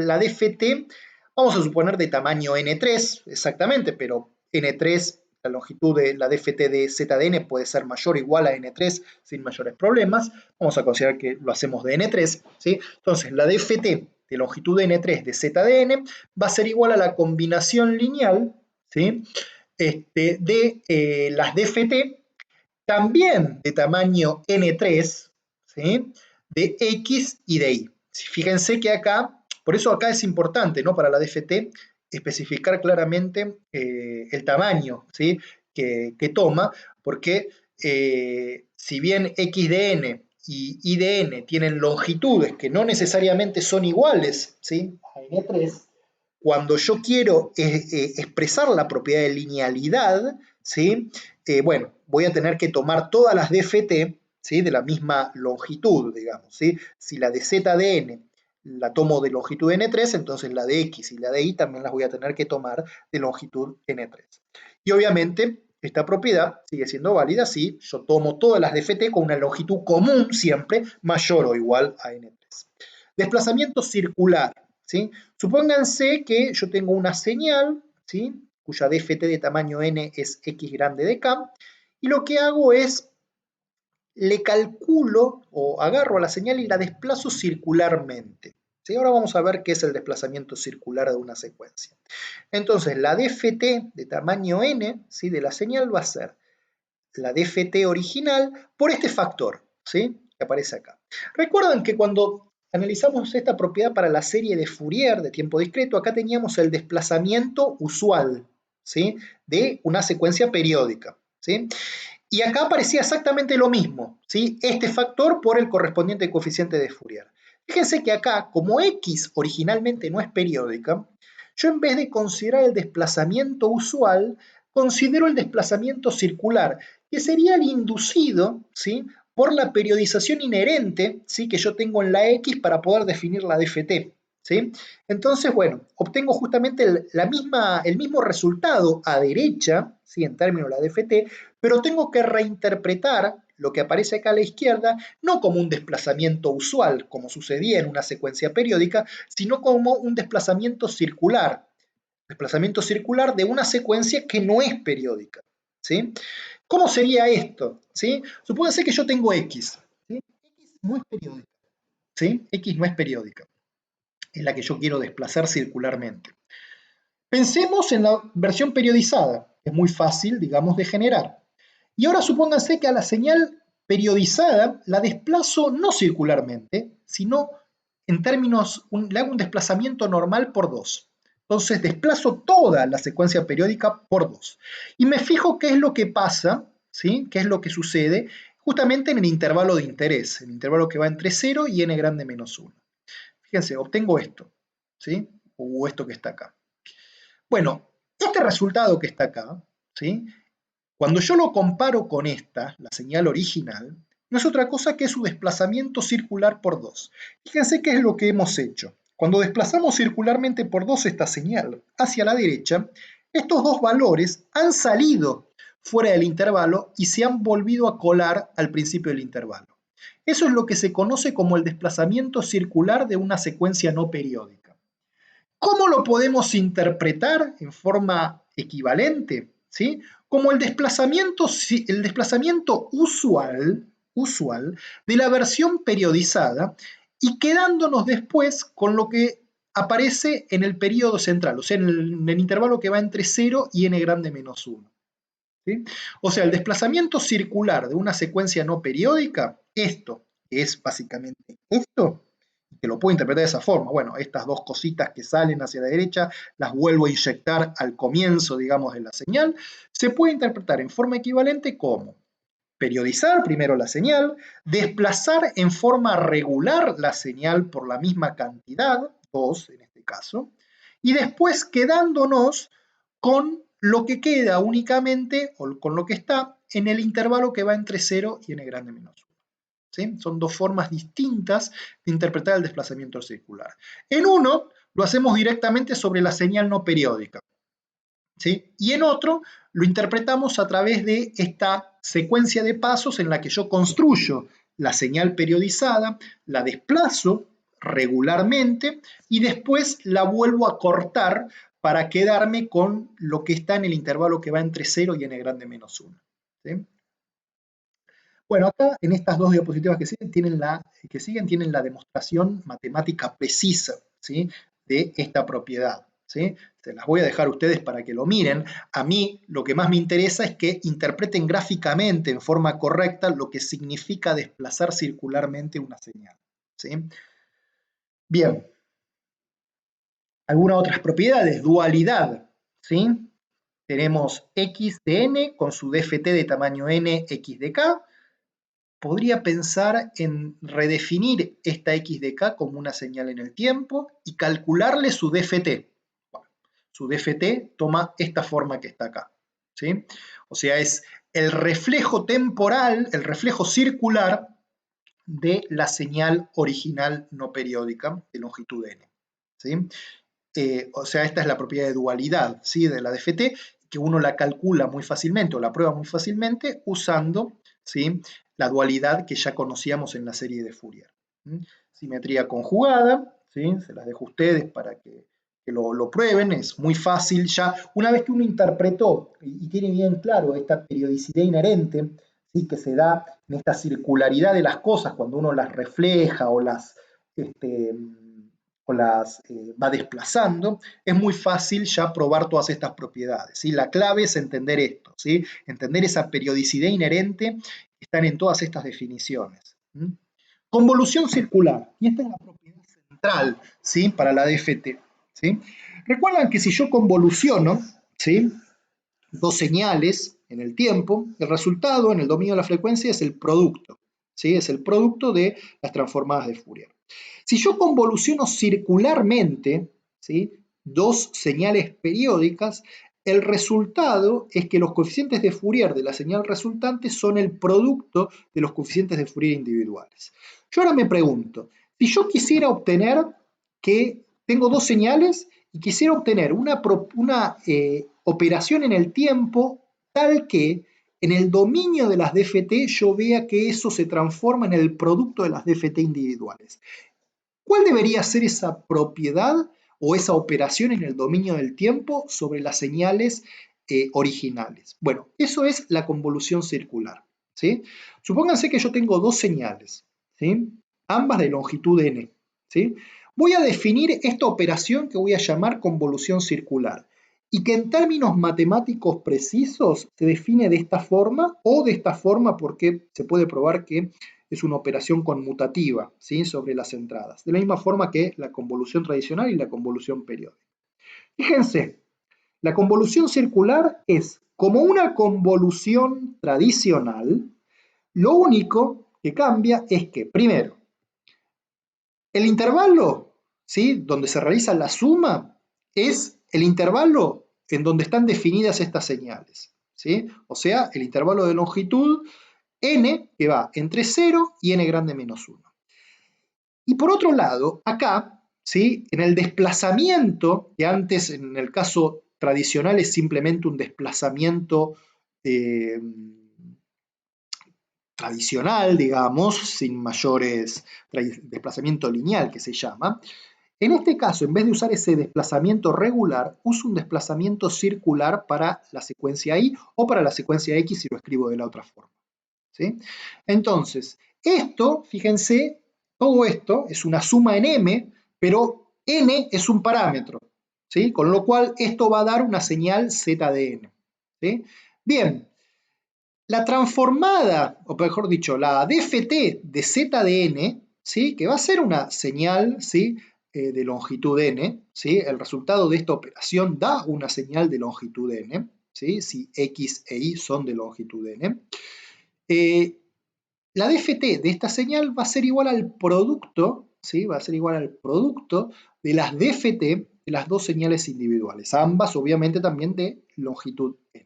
la DFT, vamos a suponer de tamaño n3, exactamente, pero n3, la longitud de la DFT de z de n puede ser mayor o igual a n3 sin mayores problemas. Vamos a considerar que lo hacemos de n3, ¿sí? Entonces la DFT de longitud de n3 de z de n va a ser igual a la combinación lineal, ¿sí? De las DFT también de tamaño n3, ¿sí? De x y de y. Fíjense que acá, por eso acá es importante, ¿no? Para la DFT especificar claramente el tamaño, ¿sí? que toma, porque si bien x de n y y de n tienen longitudes que no necesariamente son iguales, ¿sí? A n3, cuando yo quiero expresar la propiedad de linealidad, ¿sí? Bueno, voy a tener que tomar todas las DFT, ¿sí? De la misma longitud, digamos, ¿sí? Si la de z de n la tomo de longitud n3, entonces la de x y la de y también las voy a tener que tomar de longitud n3. Y obviamente esta propiedad sigue siendo válida si yo tomo todas las DFT con una longitud común siempre mayor o igual a n3. Desplazamiento circular, ¿sí? Supónganse que yo tengo una señal, ¿sí? Cuya DFT de tamaño n es x grande de k, y lo que hago es, le calculo o agarro a la señal y la desplazo circularmente. ¿Sí? Ahora vamos a ver qué es el desplazamiento circular de una secuencia. Entonces, la DFT de tamaño n, ¿sí? De la señal va a ser la DFT original por este factor, ¿sí? Que aparece acá. Recuerden que cuando analizamos esta propiedad para la serie de Fourier de tiempo discreto, acá teníamos el desplazamiento usual, ¿sí? De una secuencia periódica, ¿sí? Y acá aparecía exactamente lo mismo, ¿sí? Este factor por el correspondiente coeficiente de Fourier. Fíjense que acá, como x originalmente no es periódica, yo en vez de considerar el desplazamiento usual, considero el desplazamiento circular, que sería el inducido, ¿sí? Por la periodización inherente, ¿sí? Que yo tengo en la x para poder definir la DFT. ¿Sí? Entonces, bueno, obtengo justamente el mismo resultado a derecha, ¿sí? En términos de la DFT, pero tengo que reinterpretar lo que aparece acá a la izquierda, no como un desplazamiento usual, como sucedía en una secuencia periódica, sino como un desplazamiento circular de una secuencia que no es periódica. ¿Sí? ¿Cómo sería esto? ¿Sí? Supónganse que yo tengo X. ¿Sí? X no es periódica. ¿Sí? X no es periódica. es la que yo quiero desplazar circularmente. Pensemos en la versión periodizada, es muy fácil, digamos, de generar. Y ahora supónganse que a la señal periodizada la desplazo no circularmente, sino en términos, le hago un desplazamiento normal por 2. Entonces desplazo toda la secuencia periódica por 2. Y me fijo qué es lo que pasa, ¿sí? Qué es lo que sucede justamente en el intervalo de interés, el intervalo que va entre 0 y n grande menos 1. Fíjense, obtengo esto, ¿sí? O esto que está acá. Bueno, este resultado que está acá, ¿sí? Cuando yo lo comparo con esta, la señal original, no es otra cosa que su desplazamiento circular por 2. Fíjense qué es lo que hemos hecho. Cuando desplazamos circularmente por 2 esta señal hacia la derecha, estos dos valores han salido fuera del intervalo y se han volvido a colar al principio del intervalo. Eso es lo que se conoce como el desplazamiento circular de una secuencia no periódica. ¿Cómo lo podemos interpretar en forma equivalente? ¿Sí? Como el desplazamiento usual de la versión periodizada y quedándonos después con lo que aparece en el periodo central, o sea, en el intervalo que va entre 0 y n grande menos 1. ¿Sí? O sea, el desplazamiento circular de una secuencia no periódica, esto, que es básicamente esto, que lo puedo interpretar de esa forma. Bueno, estas dos cositas que salen hacia la derecha, las vuelvo a inyectar al comienzo, digamos, de la señal, se puede interpretar en forma equivalente como periodizar primero la señal, desplazar en forma regular la señal por la misma cantidad, 2 en este caso, y después quedándonos con lo que queda únicamente, o con lo que está, en el intervalo que va entre 0 y n grande menos 1. ¿Sí? Son dos formas distintas de interpretar el desplazamiento circular. En uno, lo hacemos directamente sobre la señal no periódica. ¿Sí? Y en otro, lo interpretamos a través de esta secuencia de pasos en la que yo construyo la señal periodizada, la desplazo regularmente y después la vuelvo a cortar para quedarme con lo que está en el intervalo que va entre 0 y n grande menos 1. ¿Sí? Bueno, acá en estas dos diapositivas que siguen tienen la demostración matemática precisa, ¿sí? De esta propiedad. ¿Sí? Se las voy a dejar a ustedes para que lo miren. A mí lo que más me interesa es que interpreten gráficamente en forma correcta lo que significa desplazar circularmente una señal. ¿Sí? Bien. Algunas otras propiedades. Dualidad. ¿Sí? Tenemos x de n con su dft de tamaño n, x de k. Podría pensar en redefinir esta x de k como una señal en el tiempo y calcularle su dft. Bueno, su dft toma esta forma que está acá. ¿Sí? O sea, es el reflejo temporal, el reflejo circular de la señal original no periódica de longitud n. ¿Sí? O sea, esta es la propiedad de dualidad, ¿sí? De la dft, que uno la calcula muy fácilmente o la prueba muy fácilmente usando, ¿sí? La dualidad que ya conocíamos en la serie de Fourier. Simetría conjugada, ¿sí? Se las dejo a ustedes para que lo prueben, es muy fácil ya. Una vez que uno interpretó y tiene bien claro esta periodicidad inherente, ¿sí? Que se da en esta circularidad de las cosas cuando uno las refleja o las va desplazando, es muy fácil ya probar todas estas propiedades. ¿Sí? La clave es entender esto, ¿sí? Entender esa periodicidad inherente que están en todas estas definiciones. Convolución circular, y esta es la propiedad central, ¿sí? Para la DFT. ¿Sí? Recuerdan que si yo convoluciono, ¿sí? Dos señales en el tiempo, el resultado en el dominio de la frecuencia es el producto, ¿sí? Es el producto de las transformadas de Fourier. Si yo convoluciono circularmente, ¿sí? Dos señales periódicas, el resultado es que los coeficientes de Fourier de la señal resultante son el producto de los coeficientes de Fourier individuales. Yo ahora me pregunto, si yo quisiera obtener que tengo dos señales y quisiera obtener una operación en el tiempo tal que en el dominio de las DFT yo vea que eso se transforma en el producto de las DFT individuales. ¿Cuál debería ser esa propiedad o esa operación en el dominio del tiempo sobre las señales originales? Bueno, eso es la convolución circular. ¿Sí? Supónganse que yo tengo dos señales, ¿sí? Ambas de longitud n. ¿Sí? voy a definir esta operación que voy a llamar convolución circular y que en términos matemáticos precisos se define de esta forma o de esta forma porque se puede probar que es una operación conmutativa, ¿sí?, sobre las entradas, de la misma forma que la convolución tradicional y la convolución periódica. Fíjense, la convolución circular es como una convolución tradicional, lo único que cambia es que, primero, el intervalo, ¿sí?, donde se realiza la suma, es el intervalo en donde están definidas estas señales, ¿sí? O sea, el intervalo de longitud n, que va entre 0 y n grande menos 1. Y por otro lado, acá, ¿sí?, en el desplazamiento, que antes en el caso tradicional es simplemente un desplazamiento tradicional, digamos, sin mayores, desplazamiento lineal que se llama. En este caso, en vez de usar ese desplazamiento regular, uso un desplazamiento circular para la secuencia y o para la secuencia x si lo escribo de la otra forma, ¿sí? Entonces, esto, fíjense, todo esto es una suma en m, pero n es un parámetro, ¿sí? Con lo cual esto va a dar una señal z de n, ¿sí? Bien, la transformada, o mejor dicho, la dft de z de n, ¿sí?, que va a ser una señal, ¿sí?, de longitud n, ¿sí?, el resultado de esta operación da una señal de longitud n, ¿sí?, si x e y son de longitud n. La dft de esta señal va a ser igual al producto, ¿sí?, va a ser igual al producto de las dft de las dos señales individuales, ambas obviamente también de longitud n.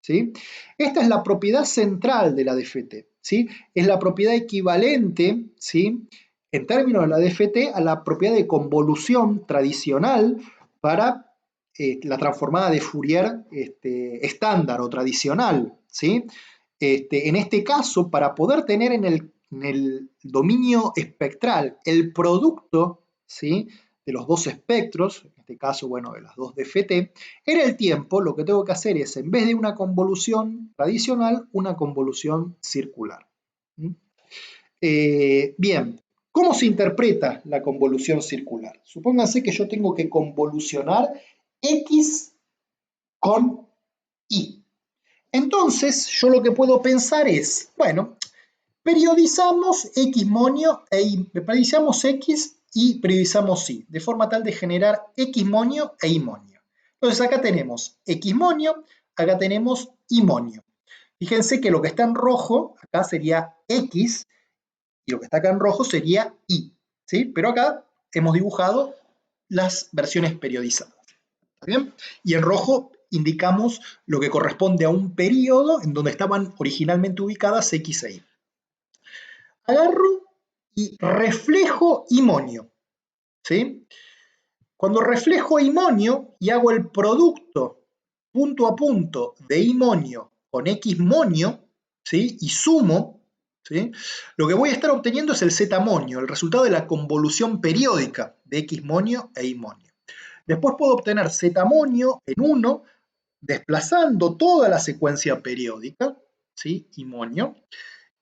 ¿Sí? Esta es la propiedad central de la dft, ¿sí? Es la propiedad equivalente, ¿sí?, en términos de la dft a la propiedad de convolución tradicional para la transformada de Fourier estándar o tradicional, ¿sí? En este caso, para poder tener en el dominio espectral el producto, ¿sí?, de los dos espectros, en este caso, bueno, de las dos dft, en el tiempo lo que tengo que hacer es, en vez de una convolución tradicional, una convolución circular. Bien, ¿cómo se interpreta la convolución circular? Supónganse que yo tengo que convolucionar x con y. Entonces, yo lo que puedo pensar es, bueno, periodizamos x monio periodizamos x y periodizamos y, de forma tal de generar x monio e y monio. Entonces acá tenemos x monio, acá tenemos y monio. Fíjense que lo que está en rojo acá sería x y lo que está acá en rojo sería y, ¿sí? Pero acá hemos dibujado las versiones periodizadas. ¿Está bien? Y en rojo indicamos lo que corresponde a un periodo en donde estaban originalmente ubicadas x e y. Agarro y reflejo y monio, ¿sí? Cuando reflejo y monio y hago el producto punto a punto de y monio con x monio, ¿sí?, y sumo, ¿sí?, lo que voy a estar obteniendo es el z monio, el resultado de la convolución periódica de x monio e y monio. Después puedo obtener z monio en 1 desplazando toda la secuencia periódica, ¿sí?, y monio,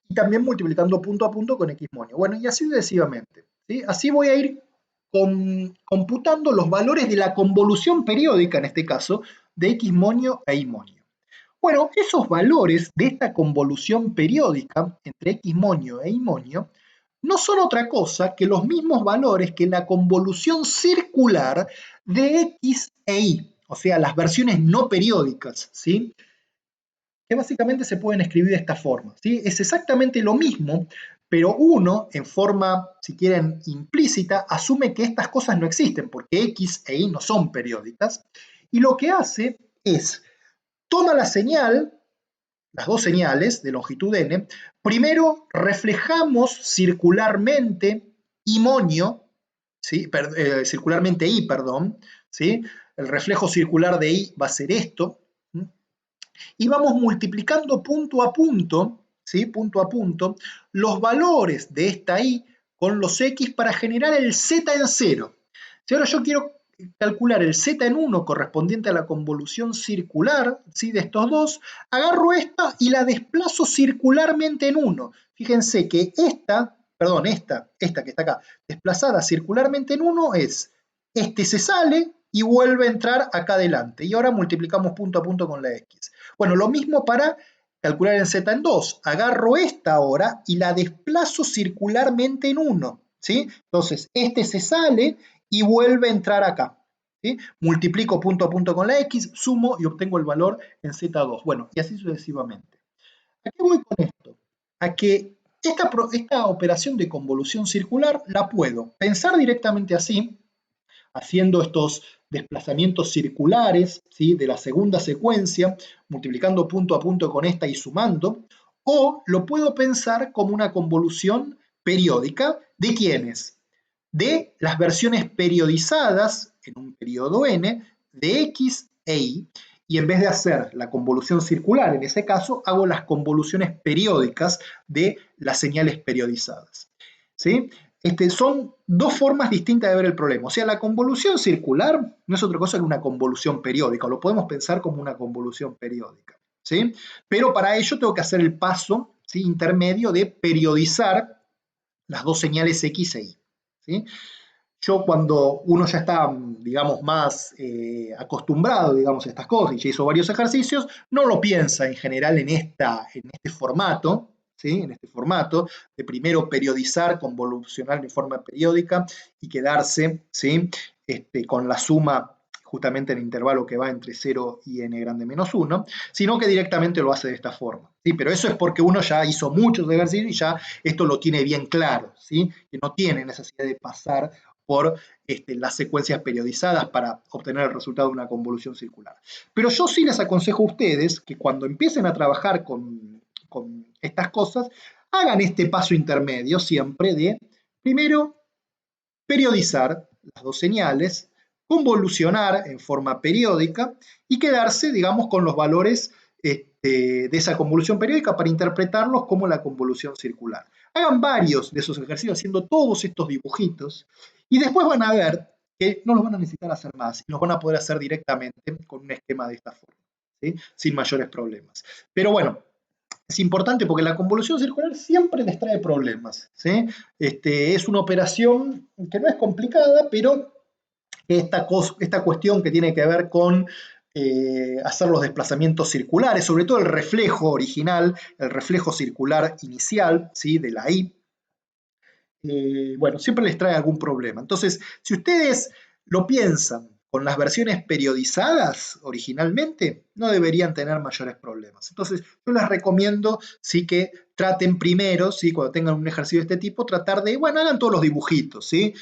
y también multiplicando punto a punto con x monio. Bueno, y así sucesivamente, ¿sí? Así voy a ir computando los valores de la convolución periódica, en este caso, de x monio e y monio. Bueno, esos valores de esta convolución periódica entre x monio e y monio no son otra cosa que los mismos valores que la convolución circular de x e y, o sea, las versiones no periódicas, ¿sí?, que básicamente se pueden escribir de esta forma, ¿sí? Es exactamente lo mismo, pero uno, en forma, si quieren, implícita, asume que estas cosas no existen, porque x e y no son periódicas, y lo que hace es, toma la señal, las dos señales de longitud n, primero reflejamos circularmente y monio, ¿sí?, circularmente y, perdón, ¿sí?, el reflejo circular de y va a ser esto, y vamos multiplicando punto a punto, ¿sí?, punto a punto, los valores de esta y con los x para generar el z en 0. Si ahora yo quiero calcular el z en 1 correspondiente a la convolución circular, ¿sí?, de estos dos, agarro esta y la desplazo circularmente en 1. Fíjense que esta perdón, esta que está acá, desplazada circularmente en 1 es, este se sale y vuelve a entrar acá adelante. Y ahora multiplicamos punto a punto con la X. Bueno, lo mismo para calcular en Z en 2. Agarro esta ahora y la desplazo circularmente en 1. ¿Sí? Entonces, este se sale y vuelve a entrar acá. ¿Sí? Multiplico punto a punto con la X, sumo y obtengo el valor en Z2. Bueno, y así sucesivamente. ¿A qué voy con esto? A que esta operación de convolución circular la puedo pensar directamente así, haciendo estos desplazamientos circulares, ¿sí?, de la segunda secuencia, multiplicando punto a punto con esta y sumando, o lo puedo pensar como una convolución periódica. ¿De quiénes? De las versiones periodizadas en un periodo n de x e y, y en vez de hacer la convolución circular, en ese caso, hago las convoluciones periódicas de las señales periodizadas. ¿Sí? Son dos formas distintas de ver el problema. O sea, la convolución circular no es otra cosa que una convolución periódica, o lo podemos pensar como una convolución periódica. ¿Sí? Pero para ello tengo que hacer el paso, ¿sí?, intermedio de periodizar las dos señales X e Y. ¿Sí? Yo cuando uno ya está, digamos, más acostumbrado, digamos, a estas cosas y ya hizo varios ejercicios, no lo piensa en general en este formato, ¿sí?, en este formato de primero periodizar, convolucionar de forma periódica y quedarse, ¿sí?, con la suma justamente en el intervalo que va entre 0 y n grande menos 1, sino que directamente lo hace de esta forma. ¿Sí? Pero eso es porque uno ya hizo muchos ejercicios y ya esto lo tiene bien claro, ¿sí?, que no tiene necesidad de pasar por las secuencias periodizadas para obtener el resultado de una convolución circular. Pero yo sí les aconsejo a ustedes que cuando empiecen a trabajar con estas cosas, hagan este paso intermedio siempre de, primero, periodizar las dos señales, convolucionar en forma periódica y quedarse, digamos, con los valores de esa convolución periódica para interpretarlos como la convolución circular. Hagan varios de esos ejercicios haciendo todos estos dibujitos y después van a ver que no los van a necesitar hacer más y los van a poder hacer directamente con un esquema de esta forma, ¿sí?, sin mayores problemas. Pero bueno, es importante porque la convolución circular siempre les trae problemas, ¿sí? Es una operación que no es complicada, pero esta cuestión que tiene que ver con hacer los desplazamientos circulares, sobre todo el reflejo original, el reflejo circular inicial, ¿sí?, de la I, bueno, siempre les trae algún problema. Entonces, si ustedes lo piensan con las versiones periodizadas originalmente, no deberían tener mayores problemas. Entonces, yo les recomiendo sí que traten primero, ¿sí?, cuando tengan un ejercicio de este tipo, tratar de, bueno, hagan todos los dibujitos, ¿sí?,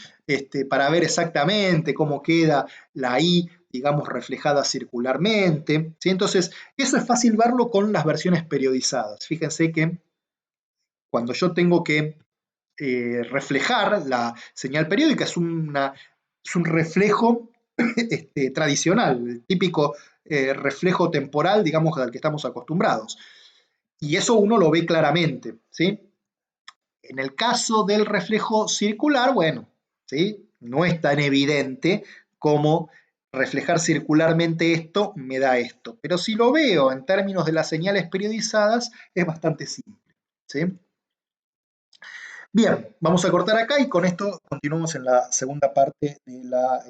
para ver exactamente cómo queda la I, digamos, reflejada circularmente, ¿sí? Entonces, eso es fácil verlo con las versiones periodizadas. Fíjense que cuando yo tengo que reflejar la señal periódica, es un reflejo tradicional, el típico reflejo temporal, digamos, al que estamos acostumbrados. Y eso uno lo ve claramente, ¿sí? En el caso del reflejo circular, bueno, ¿sí?, no es tan evidente como reflejar circularmente esto me da esto. Pero si lo veo en términos de las señales periodizadas, es bastante simple, ¿sí? Bien, vamos a cortar acá y con esto continuamos en la segunda parte de la